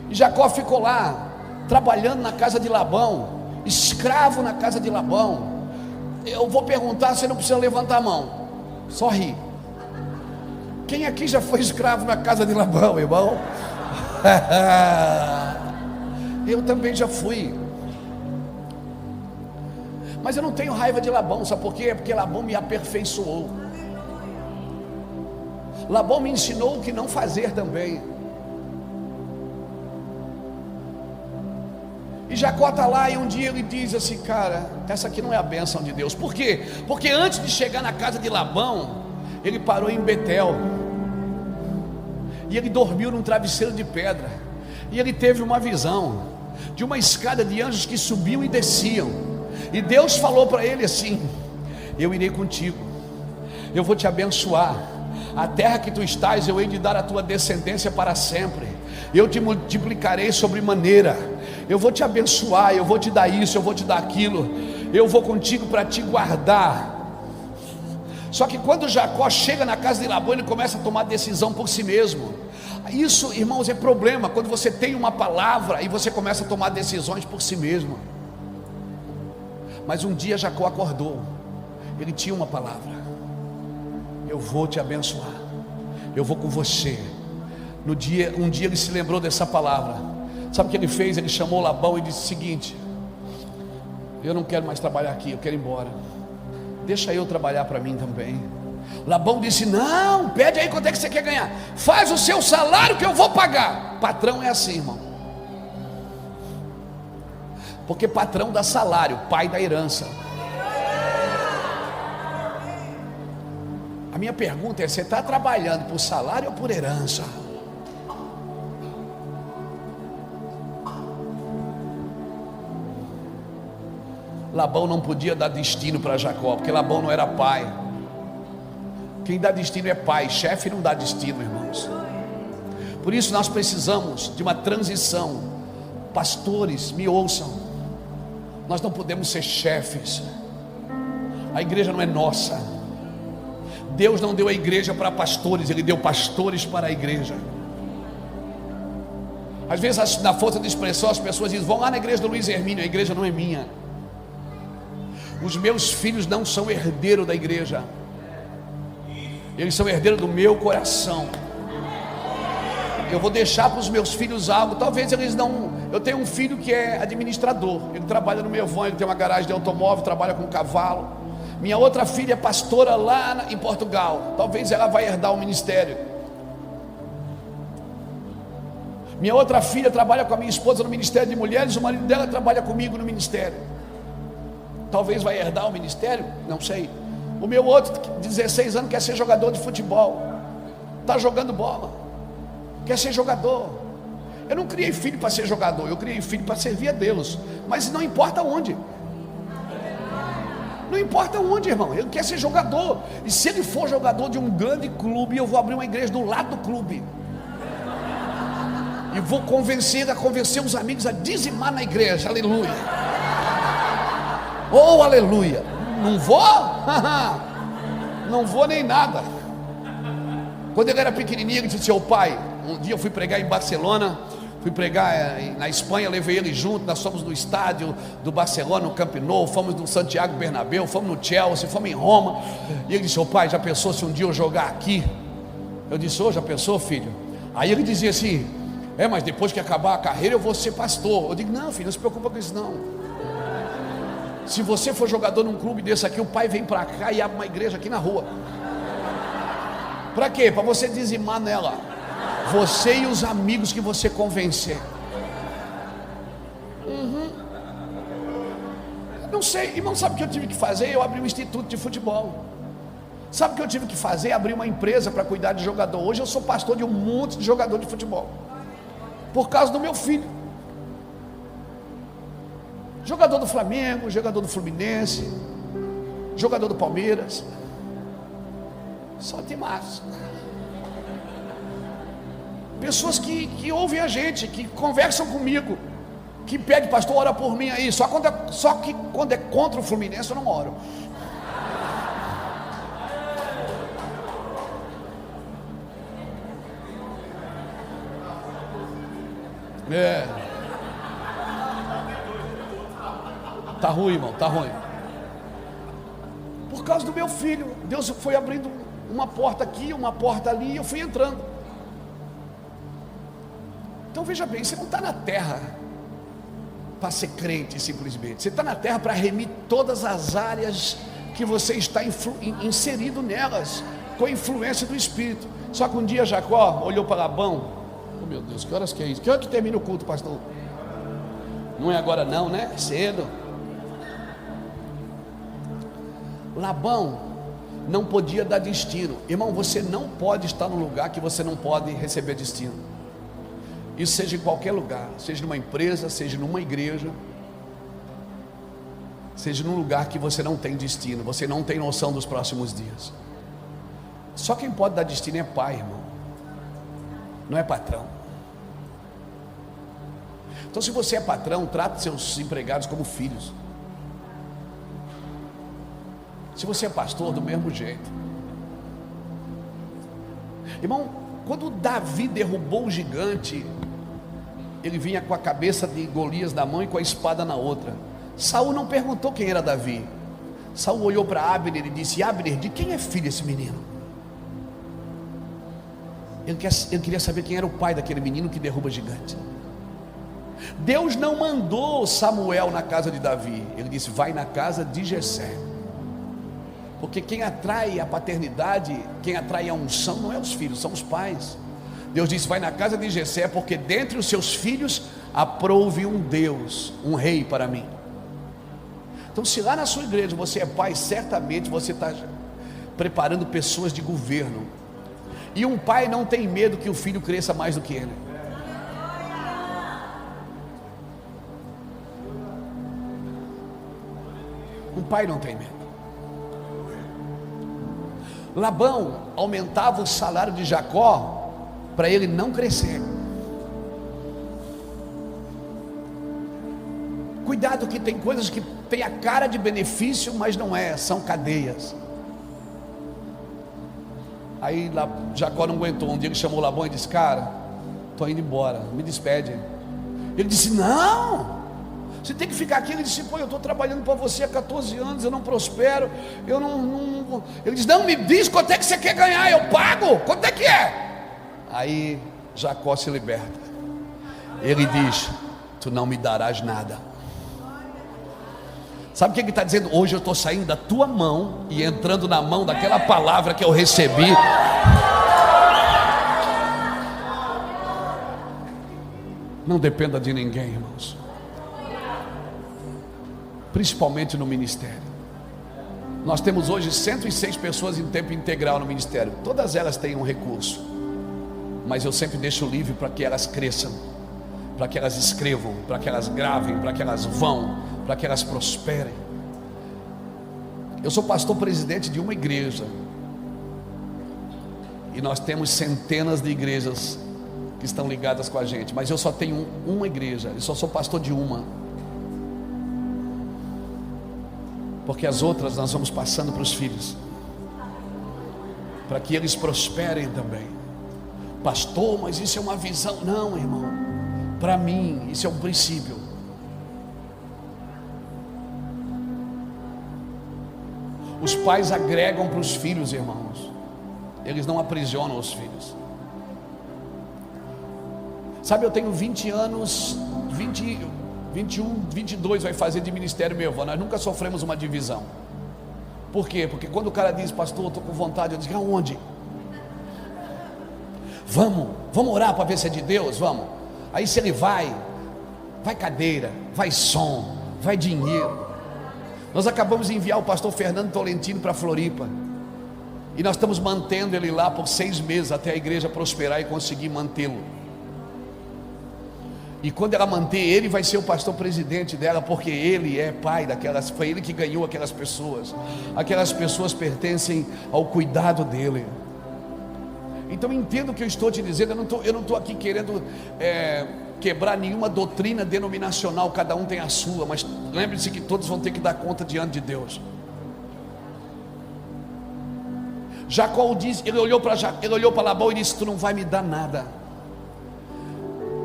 [SPEAKER 1] E Jacó ficou lá, trabalhando na casa de Labão, escravo na casa de Labão. Eu vou perguntar, você não precisa levantar a mão, só ri. Quem aqui já foi escravo na casa de Labão, irmão? Eu também já fui. Mas eu não tenho raiva de Labão, sabe por quê? É porque Labão me aperfeiçoou. Labão me ensinou o que não fazer também. E Jacó está lá, e um dia ele diz assim: cara, essa aqui não é a bênção de Deus. Por quê? Porque antes de chegar na casa de Labão, ele parou em Betel, e ele dormiu num travesseiro de pedra, e ele teve uma visão de uma escada de anjos que subiam e desciam, e Deus falou para ele assim: eu irei contigo, eu vou te abençoar, a terra que tu estás eu hei de dar à tua descendência para sempre, eu te multiplicarei sobremaneira, eu vou te abençoar, eu vou te dar isso, eu vou te dar aquilo, eu vou contigo para te guardar. Só que quando Jacó chega na casa de Labão, ele começa a tomar decisão por si mesmo. Isso, irmãos, é problema, quando você tem uma palavra e você começa a tomar decisões por si mesmo. Mas um dia Jacó acordou, ele tinha uma palavra: eu vou te abençoar, eu vou com você. Um dia ele se lembrou dessa palavra. Sabe o que ele fez? Ele chamou Labão e disse o seguinte: eu não quero mais trabalhar aqui, eu quero ir embora, deixa eu trabalhar para mim também. Labão disse: não, pede aí quanto é que você quer ganhar, faz o seu salário que eu vou pagar. Patrão é assim, irmão, porque patrão dá salário, pai dá herança. A minha pergunta é: você está trabalhando por salário ou por herança? Labão não podia dar destino para Jacó, porque Labão não era pai. Quem dá destino é pai, chefe não dá destino, irmãos. Por isso nós precisamos de uma transição. Pastores, me ouçam, nós não podemos ser chefes. A igreja não é nossa. Deus não deu a igreja para pastores, Ele deu pastores para a igreja. Às vezes, na força de expressão, as pessoas dizem: vão lá na igreja do Luiz Hermínio. A igreja não é minha. Os meus filhos não são herdeiros da igreja, eles são herdeiros do meu coração. Eu vou deixar para os meus filhos algo. Talvez eles não. Eu tenho um filho que é administrador, ele trabalha no meu van, ele tem uma garagem de automóvel, trabalha com cavalo. Minha outra filha é pastora lá em Portugal. Talvez ela vai herdar o ministério. Minha outra filha trabalha com a minha esposa no Ministério de Mulheres. O marido dela trabalha comigo no ministério. Talvez vai herdar o ministério, não sei. O meu outro, 16 anos, quer ser jogador de futebol. Está jogando bola, quer ser jogador. Eu não criei filho para ser jogador, eu criei filho para servir a Deus. Mas não importa onde. Não importa onde, irmão, ele quer ser jogador. E se ele for jogador de um grande clube, eu vou abrir uma igreja do lado do clube. E vou convencer os amigos a dizimar na igreja, aleluia. Oh, aleluia. Não vou? Não vou nem nada. Quando ele era pequenininho, ele disse: seu pai, um dia eu fui pregar em Barcelona, fui pregar na Espanha, levei ele junto. Nós fomos no estádio do Barcelona, no Camp Nou, fomos no Santiago Bernabéu, fomos no Chelsea, fomos em Roma. E ele disse: seu pai, já pensou se um dia eu jogar aqui? Eu disse: já pensou, filho? Aí ele dizia assim: mas depois que acabar a carreira eu vou ser pastor. Eu digo: não, filho, não se preocupa com isso não. Se você for jogador num clube desse aqui, o pai vem para cá e abre uma igreja aqui na rua. Para quê? Para você dizimar nela, você e os amigos que você convencer. Não sei, irmão, sabe o que eu tive que fazer? Eu abri um instituto de futebol. Sabe o que eu tive que fazer? Abrir uma empresa para cuidar de jogador. Hoje eu sou pastor de um monte de jogador de futebol, por causa do meu filho. Jogador do Flamengo, jogador do Fluminense, jogador do Palmeiras. Só tem mais. Pessoas que ouvem a gente, que conversam comigo, que pedem: pastor, ora por mim aí. Só que quando é contra o Fluminense eu não oro. Tá ruim, irmão, tá ruim. Por causa do meu filho, Deus foi abrindo uma porta aqui, uma porta ali, e eu fui entrando. Então veja bem, você não está na terra para ser crente simplesmente. Você está na terra para remir todas as áreas que você está inserido nelas, com a influência do Espírito. Só que um dia Jacó olhou para Labão. Oh meu Deus, que horas que é isso? Que hora que termina o culto, pastor? Não é agora não, né? É cedo. Labão não podia dar destino. Irmão, você não pode estar num lugar que você não pode receber destino. Isso seja em qualquer lugar, seja numa empresa, seja numa igreja, seja num lugar que você não tem destino, você não tem noção dos próximos dias. Só quem pode dar destino é pai, irmão, não é patrão. Então, se você é patrão, trate seus empregados como filhos. Se você é pastor, do mesmo jeito. Irmão, quando Davi derrubou o gigante, ele vinha com a cabeça de Golias na mão e com a espada na outra. Saul não perguntou quem era Davi. Saul olhou para Abner e disse: Abner, de quem é filho esse menino? Ele queria saber quem era o pai daquele menino que derruba gigante. Deus não mandou Samuel na casa de Davi. Ele disse: vai na casa de Jessé. Porque quem atrai a paternidade, quem atrai a unção, não é os filhos, são os pais. Deus disse: vai na casa de Jessé, porque dentre os seus filhos aprouve um Deus, um rei para mim. Então, se lá na sua igreja você é pai, certamente você está preparando pessoas de governo. E um pai não tem medo que o filho cresça mais do que ele. pai não tem medo. Labão aumentava o salário de Jacó para ele não crescer. Cuidado que tem coisas que tem a cara de benefício, mas não é, são cadeias. Aí Jacó não aguentou, um dia ele chamou Labão e disse: cara, estou indo embora, me despede. Ele disse: não, você tem que ficar aqui. Ele disse: pô, eu estou trabalhando para você há 14 anos, eu não prospero, eu não... Ele disse: não, me diz quanto é que você quer ganhar, eu pago, quanto é que é? Aí Jacó se liberta. Ele diz: tu não me darás nada. Sabe o que ele está dizendo? Hoje eu estou saindo da tua mão e entrando na mão daquela palavra que eu recebi. Não dependa de ninguém, irmãos, principalmente no ministério. Nós temos hoje 106 pessoas em tempo integral no ministério. Todas elas têm um recurso, mas eu sempre deixo livre para que elas cresçam, para que elas escrevam, para que elas gravem, para que elas vão, para que elas prosperem. Eu sou pastor presidente de uma igreja, e nós temos centenas de igrejas que estão ligadas com a gente, mas eu só tenho uma igreja, eu só sou pastor de uma, porque as outras nós vamos passando para os filhos, para que eles prosperem também. Pastor, mas isso é uma visão. Não, irmão, para mim isso é um princípio. Os pais agregam para os filhos, irmãos, eles não aprisionam os filhos. Sabe, eu tenho 20 anos, 21, 22 vai fazer de ministério meu avô. Nós nunca sofremos uma divisão. Por quê? Porque quando o cara diz: pastor, eu estou com vontade, eu digo: aonde? Vamos orar para ver se é de Deus, vamos. Aí se ele vai cadeira, vai som, vai dinheiro. Nós acabamos de enviar o pastor Fernando Tolentino para Floripa, e nós estamos mantendo ele lá por 6 meses, até a igreja prosperar e conseguir mantê-lo. E quando ela manter ele, vai ser o pastor presidente dela, porque ele é pai daquelas, foi ele que ganhou aquelas pessoas. Aquelas pessoas pertencem ao cuidado dele. Então entenda o que eu estou te dizendo. Eu não estou aqui querendo quebrar nenhuma doutrina denominacional, cada um tem a sua, mas lembre-se que todos vão ter que dar conta diante de Deus. Jacó diz, ele olhou para Labão e disse: tu não vai me dar nada,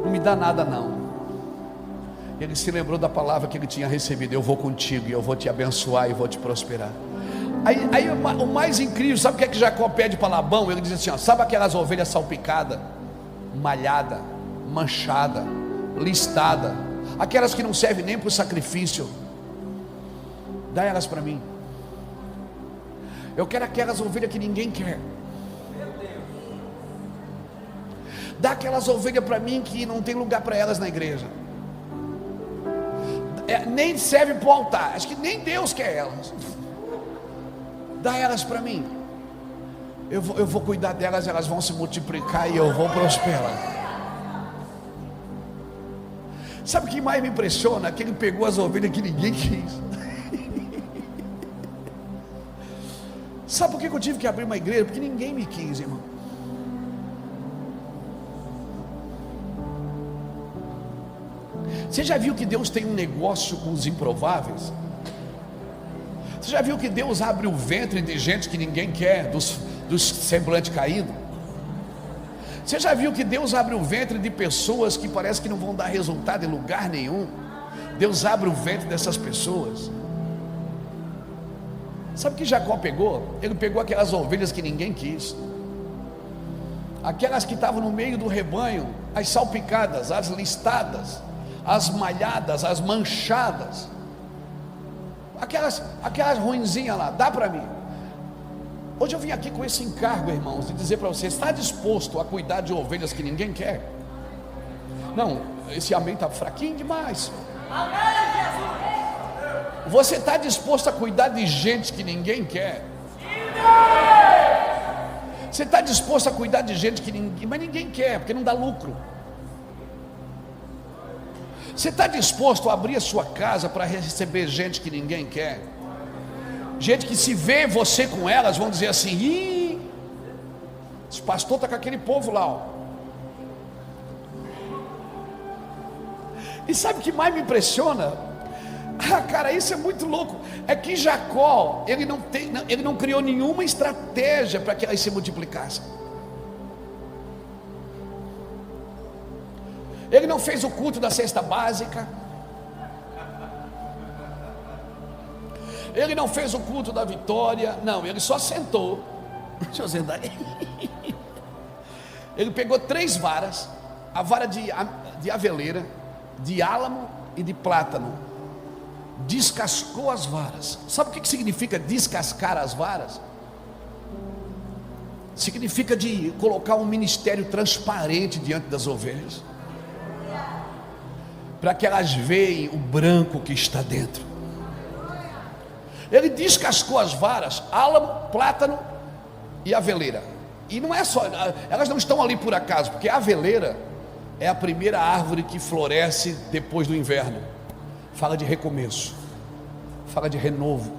[SPEAKER 1] não me dá nada não. Ele se lembrou da palavra que ele tinha recebido: eu vou contigo e eu vou te abençoar e vou te prosperar. Aí o mais incrível, sabe o que é que Jacó pede para Labão? Ele diz assim: ó, sabe aquelas ovelhas salpicadas, malhada, manchada, listada, aquelas que não servem nem para o sacrifício, dá elas para mim. Eu quero aquelas ovelhas que ninguém quer. Dá aquelas ovelhas para mim que não tem lugar para elas na igreja, nem serve para o altar, acho que nem Deus quer elas. Dá elas para mim. Eu vou cuidar delas, elas vão se multiplicar e eu vou prosperar. Sabe o que mais me impressiona? Que ele pegou as ovelhas que ninguém quis. Sabe por que eu tive que abrir uma igreja? Porque ninguém me quis, irmão. Você já viu que Deus tem um negócio com os improváveis? Você já viu que Deus abre o ventre de gente que ninguém quer, dos semblantes caídos? Você já viu que Deus abre o ventre de pessoas que parece que não vão dar resultado em lugar nenhum? Deus abre o ventre dessas pessoas. Sabe o que Jacó pegou? Ele pegou aquelas ovelhas que ninguém quis, aquelas que estavam no meio do rebanho, as salpicadas, as listadas, as malhadas, as manchadas, aquelas ruinzinhas lá. Dá para mim. Hoje eu vim aqui com esse encargo, irmãos, de dizer para você: está disposto a cuidar de ovelhas que ninguém quer? Não, esse amém está fraquinho demais. Amém, Jesus. Você está disposto a cuidar de gente que ninguém quer? Você está disposto a cuidar de gente que ninguém, mas ninguém quer, porque não dá lucro? Você está disposto a abrir a sua casa para receber gente que ninguém quer? Gente que se vê você com elas vão dizer assim: ih, esse pastor está com aquele povo lá, ó. E sabe o que mais me impressiona? Cara, isso é muito louco. É que Jacó, ele não criou nenhuma estratégia para que elas se multiplicassem. Ele não fez o culto da cesta básica. Ele não fez o culto da vitória. Não, ele só sentou. Deixa eu sentar aí. Ele pegou 3 varas: a vara de aveleira, de álamo e de plátano. Descascou as varas. Sabe o que significa descascar as varas? Significa de colocar um ministério transparente diante das ovelhas, para que elas vejam o branco que está dentro. Ele descascou as varas, álamo, plátano e aveleira. E não é só, elas não estão ali por acaso, porque a aveleira é a primeira árvore que floresce depois do inverno. Fala de recomeço, fala de renovo.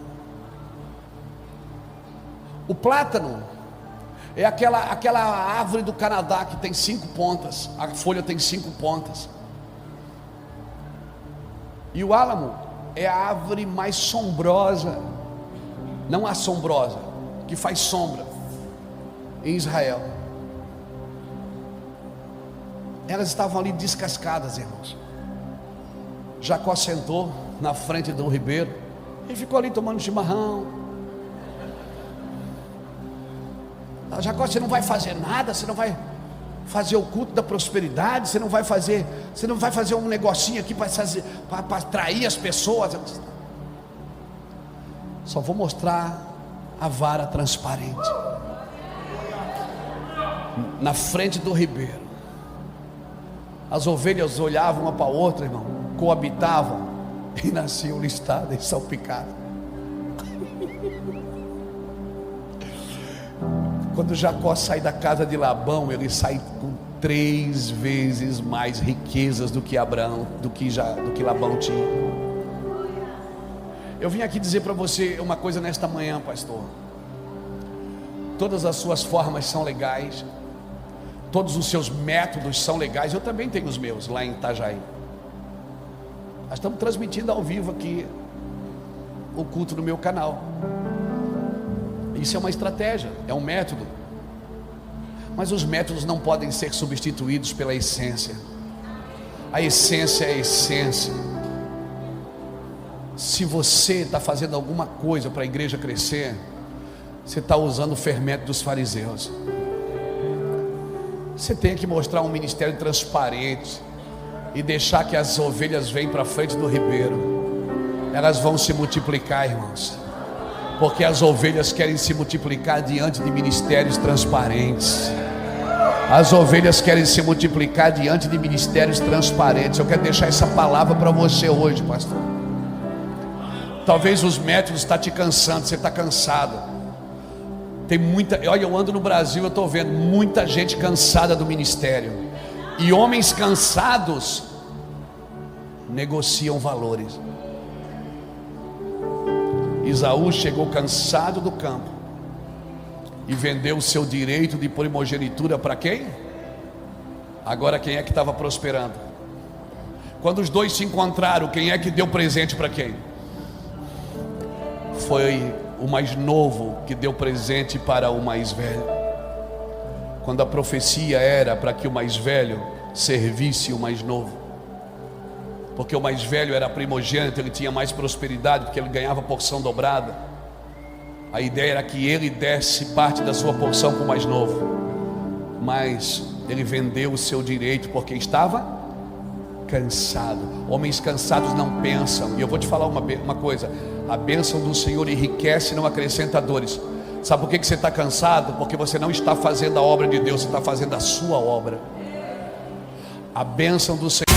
[SPEAKER 1] O plátano é aquela árvore do Canadá que tem 5 pontas, a folha tem 5 pontas. E o álamo é a árvore mais sombrosa, não assombrosa, que faz sombra em Israel. Elas estavam ali descascadas, irmãos. Jacó sentou na frente do ribeiro e ficou ali tomando chimarrão. Jacó, você não vai fazer nada, você não vai fazer o culto da prosperidade, você não vai fazer um negocinho aqui para atrair as pessoas. Só vou mostrar a vara transparente na frente do ribeiro. As ovelhas olhavam uma para a outra, irmão, coabitavam e nasciam listadas e salpicadas. Quando Jacó sai da casa de Labão, ele sai com 3 vezes mais riquezas do que Abraão, do que Labão tinha. Eu vim aqui dizer para você uma coisa nesta manhã, pastor. Todas as suas formas são legais, todos os seus métodos são legais. Eu também tenho os meus lá em Itajaí. Nós estamos transmitindo ao vivo aqui o culto no meu canal. Isso é uma estratégia, é um método. Mas os métodos não podem ser substituídos pela essência. A essência é a essência. Se você está fazendo alguma coisa para a igreja crescer, você está usando o fermento dos fariseus. Você tem que mostrar um ministério transparente e deixar que as ovelhas venham para frente do ribeiro. Elas vão se multiplicar, irmãos, porque as ovelhas querem se multiplicar diante de ministérios transparentes. As ovelhas querem se multiplicar diante de ministérios transparentes. Eu quero deixar essa palavra para você hoje, pastor. Talvez os métodos estão te cansando, você está cansado. Tem muita, olha, eu ando no Brasil, eu estou vendo muita gente cansada do ministério. E homens cansados negociam valores. Esaú chegou cansado do campo e vendeu o seu direito de primogenitura para quem? Agora quem é que estava prosperando? Quando os dois se encontraram, quem é que deu presente para quem? Foi o mais novo que deu presente para o mais velho. Quando a profecia era para que o mais velho servisse o mais novo, porque o mais velho era primogênito, ele tinha mais prosperidade, porque ele ganhava porção dobrada. A ideia era que ele desse parte da sua porção para o mais novo, mas ele vendeu o seu direito porque estava cansado. Homens cansados não pensam. E eu vou te falar uma coisa: a bênção do Senhor enriquece, não acrescenta dores. Sabe por que você está cansado? Porque você não está fazendo a obra de Deus, você está fazendo a sua obra. A bênção do Senhor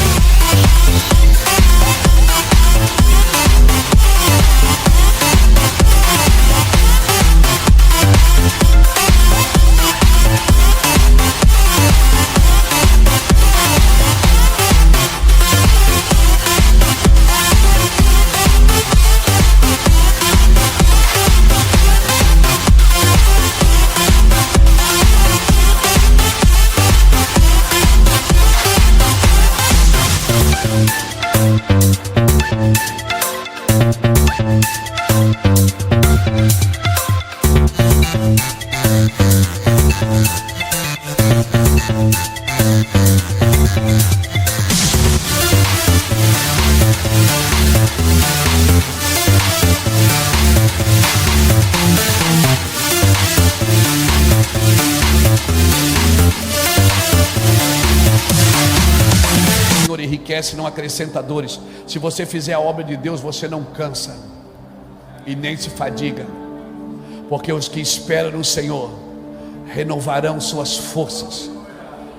[SPEAKER 1] Senhor enriquece, não acrescenta dores. Se você fizer a obra de Deus, você não cansa e nem se fadiga, porque os que esperam no Senhor renovarão suas forças,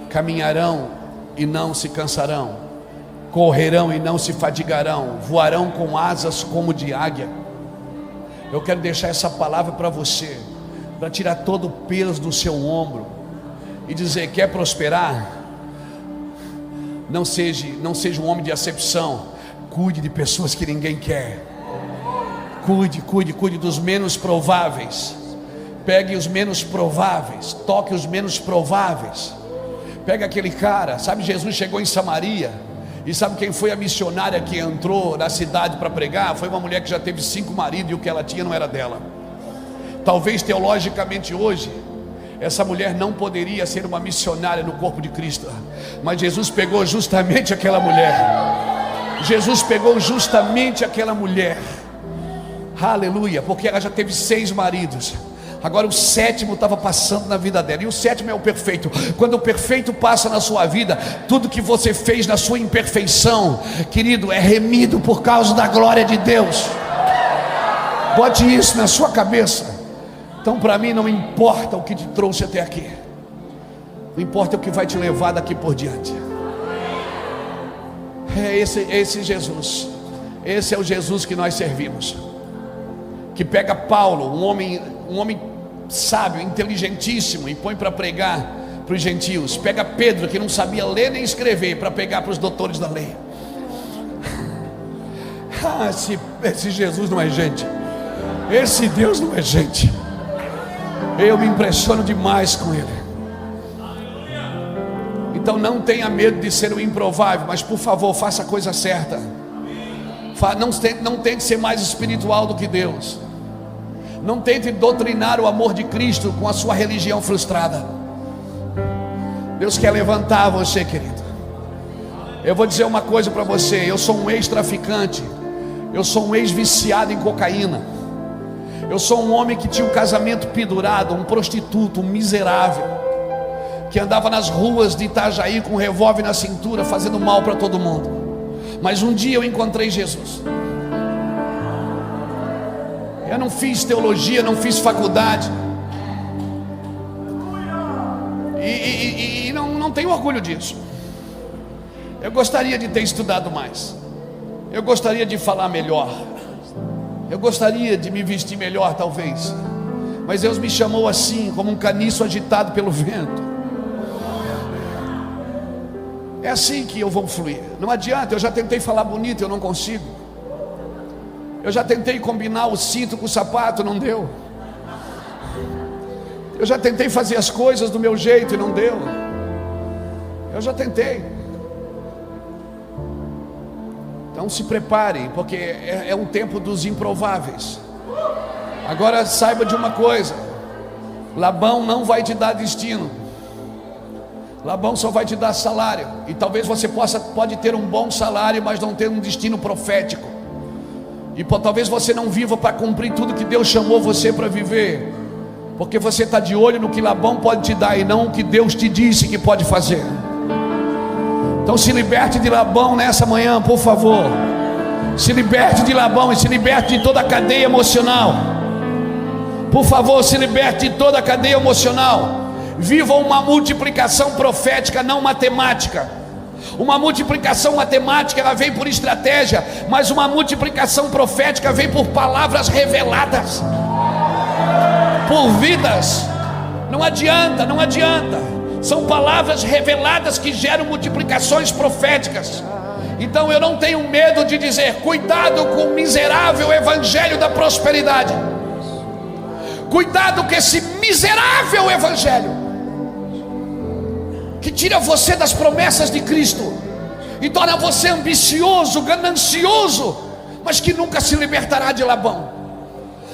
[SPEAKER 1] caminharão e não se cansarão, correrão e não se fadigarão, voarão com asas como de águia. Eu quero deixar essa palavra para você, para tirar todo o peso do seu ombro e dizer: quer prosperar? Não seja um homem de acepção. Cuide de pessoas que ninguém quer. Cuide dos menos prováveis. Pegue os menos prováveis, toque os menos prováveis. Pega aquele cara, sabe, Jesus chegou em Samaria, e sabe quem foi a missionária que entrou na cidade para pregar? Foi uma mulher que já teve 5 maridos e o que ela tinha não era dela. Talvez teologicamente hoje essa mulher não poderia ser uma missionária no corpo de Cristo, mas Jesus pegou justamente aquela mulher. Jesus pegou justamente aquela mulher. Aleluia, porque ela já teve 6 maridos. Agora o 7º estava passando na vida dela. E o 7º é o perfeito. Quando o perfeito passa na sua vida, tudo que você fez na sua imperfeição, querido, é remido por causa da glória de Deus. Bote isso na sua cabeça. Então para mim não importa o que te trouxe até aqui, não importa o que vai te levar daqui por diante. É esse Jesus. Esse é o Jesus que nós servimos, que pega Paulo, um homem sábio, inteligentíssimo, e põe para pregar para os gentios. Pega Pedro, que não sabia ler nem escrever, para pregar para os doutores da lei. Esse Jesus não é gente. Esse Deus não é gente. Eu me impressiono demais com ele. Então não tenha medo de ser o improvável, mas por favor, faça a coisa certa. Não tente ser mais espiritual do que Deus. Não tente doutrinar o amor de Cristo com a sua religião frustrada. Deus quer levantar você, querido. Eu vou dizer uma coisa para você: eu sou um ex-traficante, eu sou um ex-viciado em cocaína, eu sou um homem que tinha um casamento pendurado, um prostituto, um miserável, que andava nas ruas de Itajaí com um revólver na cintura, fazendo mal para todo mundo. Mas um dia eu encontrei Jesus. Eu não fiz teologia, não fiz faculdade, e não tenho orgulho disso. Eu gostaria de ter estudado mais, eu gostaria de falar melhor, eu gostaria de me vestir melhor talvez, mas Deus me chamou assim, como um caniço agitado pelo vento. É assim que eu vou fluir. Não adianta, eu já tentei falar bonito, eu não consigo. Eu já tentei combinar o cinto com o sapato, não deu. Eu já tentei fazer as coisas do meu jeito e não deu. Eu já tentei. Então se preparem, porque é um tempo dos improváveis. Agora saiba de uma coisa: Labão não vai te dar destino. Labão só vai te dar salário. E talvez você pode ter um bom salário, mas não ter um destino profético. E talvez você não viva para cumprir tudo que Deus chamou você para viver, porque você está de olho no que Labão pode te dar e não o que Deus te disse que pode fazer. Então se liberte de Labão nessa manhã, por favor. Se liberte de Labão e se liberte de toda a cadeia emocional. Por favor, se liberte de toda a cadeia emocional. Viva uma multiplicação profética, não matemática. Uma multiplicação matemática, ela vem por estratégia, mas uma multiplicação profética vem por palavras reveladas, por vidas. Não adianta, não adianta. São palavras reveladas que geram multiplicações proféticas. Então eu não tenho medo de dizer: cuidado com o miserável evangelho da prosperidade. Cuidado com esse miserável evangelho que tira você das promessas de Cristo e torna você ambicioso, ganancioso, mas que nunca se libertará de Labão.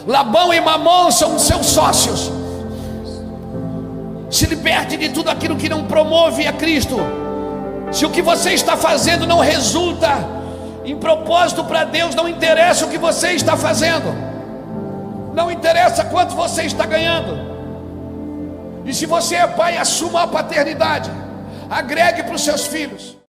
[SPEAKER 1] Labão e Mamon são seus sócios. Se liberte de tudo aquilo que não promove a Cristo. Se o que você está fazendo não resulta em propósito para Deus, não interessa o que você está fazendo, não interessa quanto você está ganhando. E se você é pai, assuma a paternidade, agregue para os seus filhos.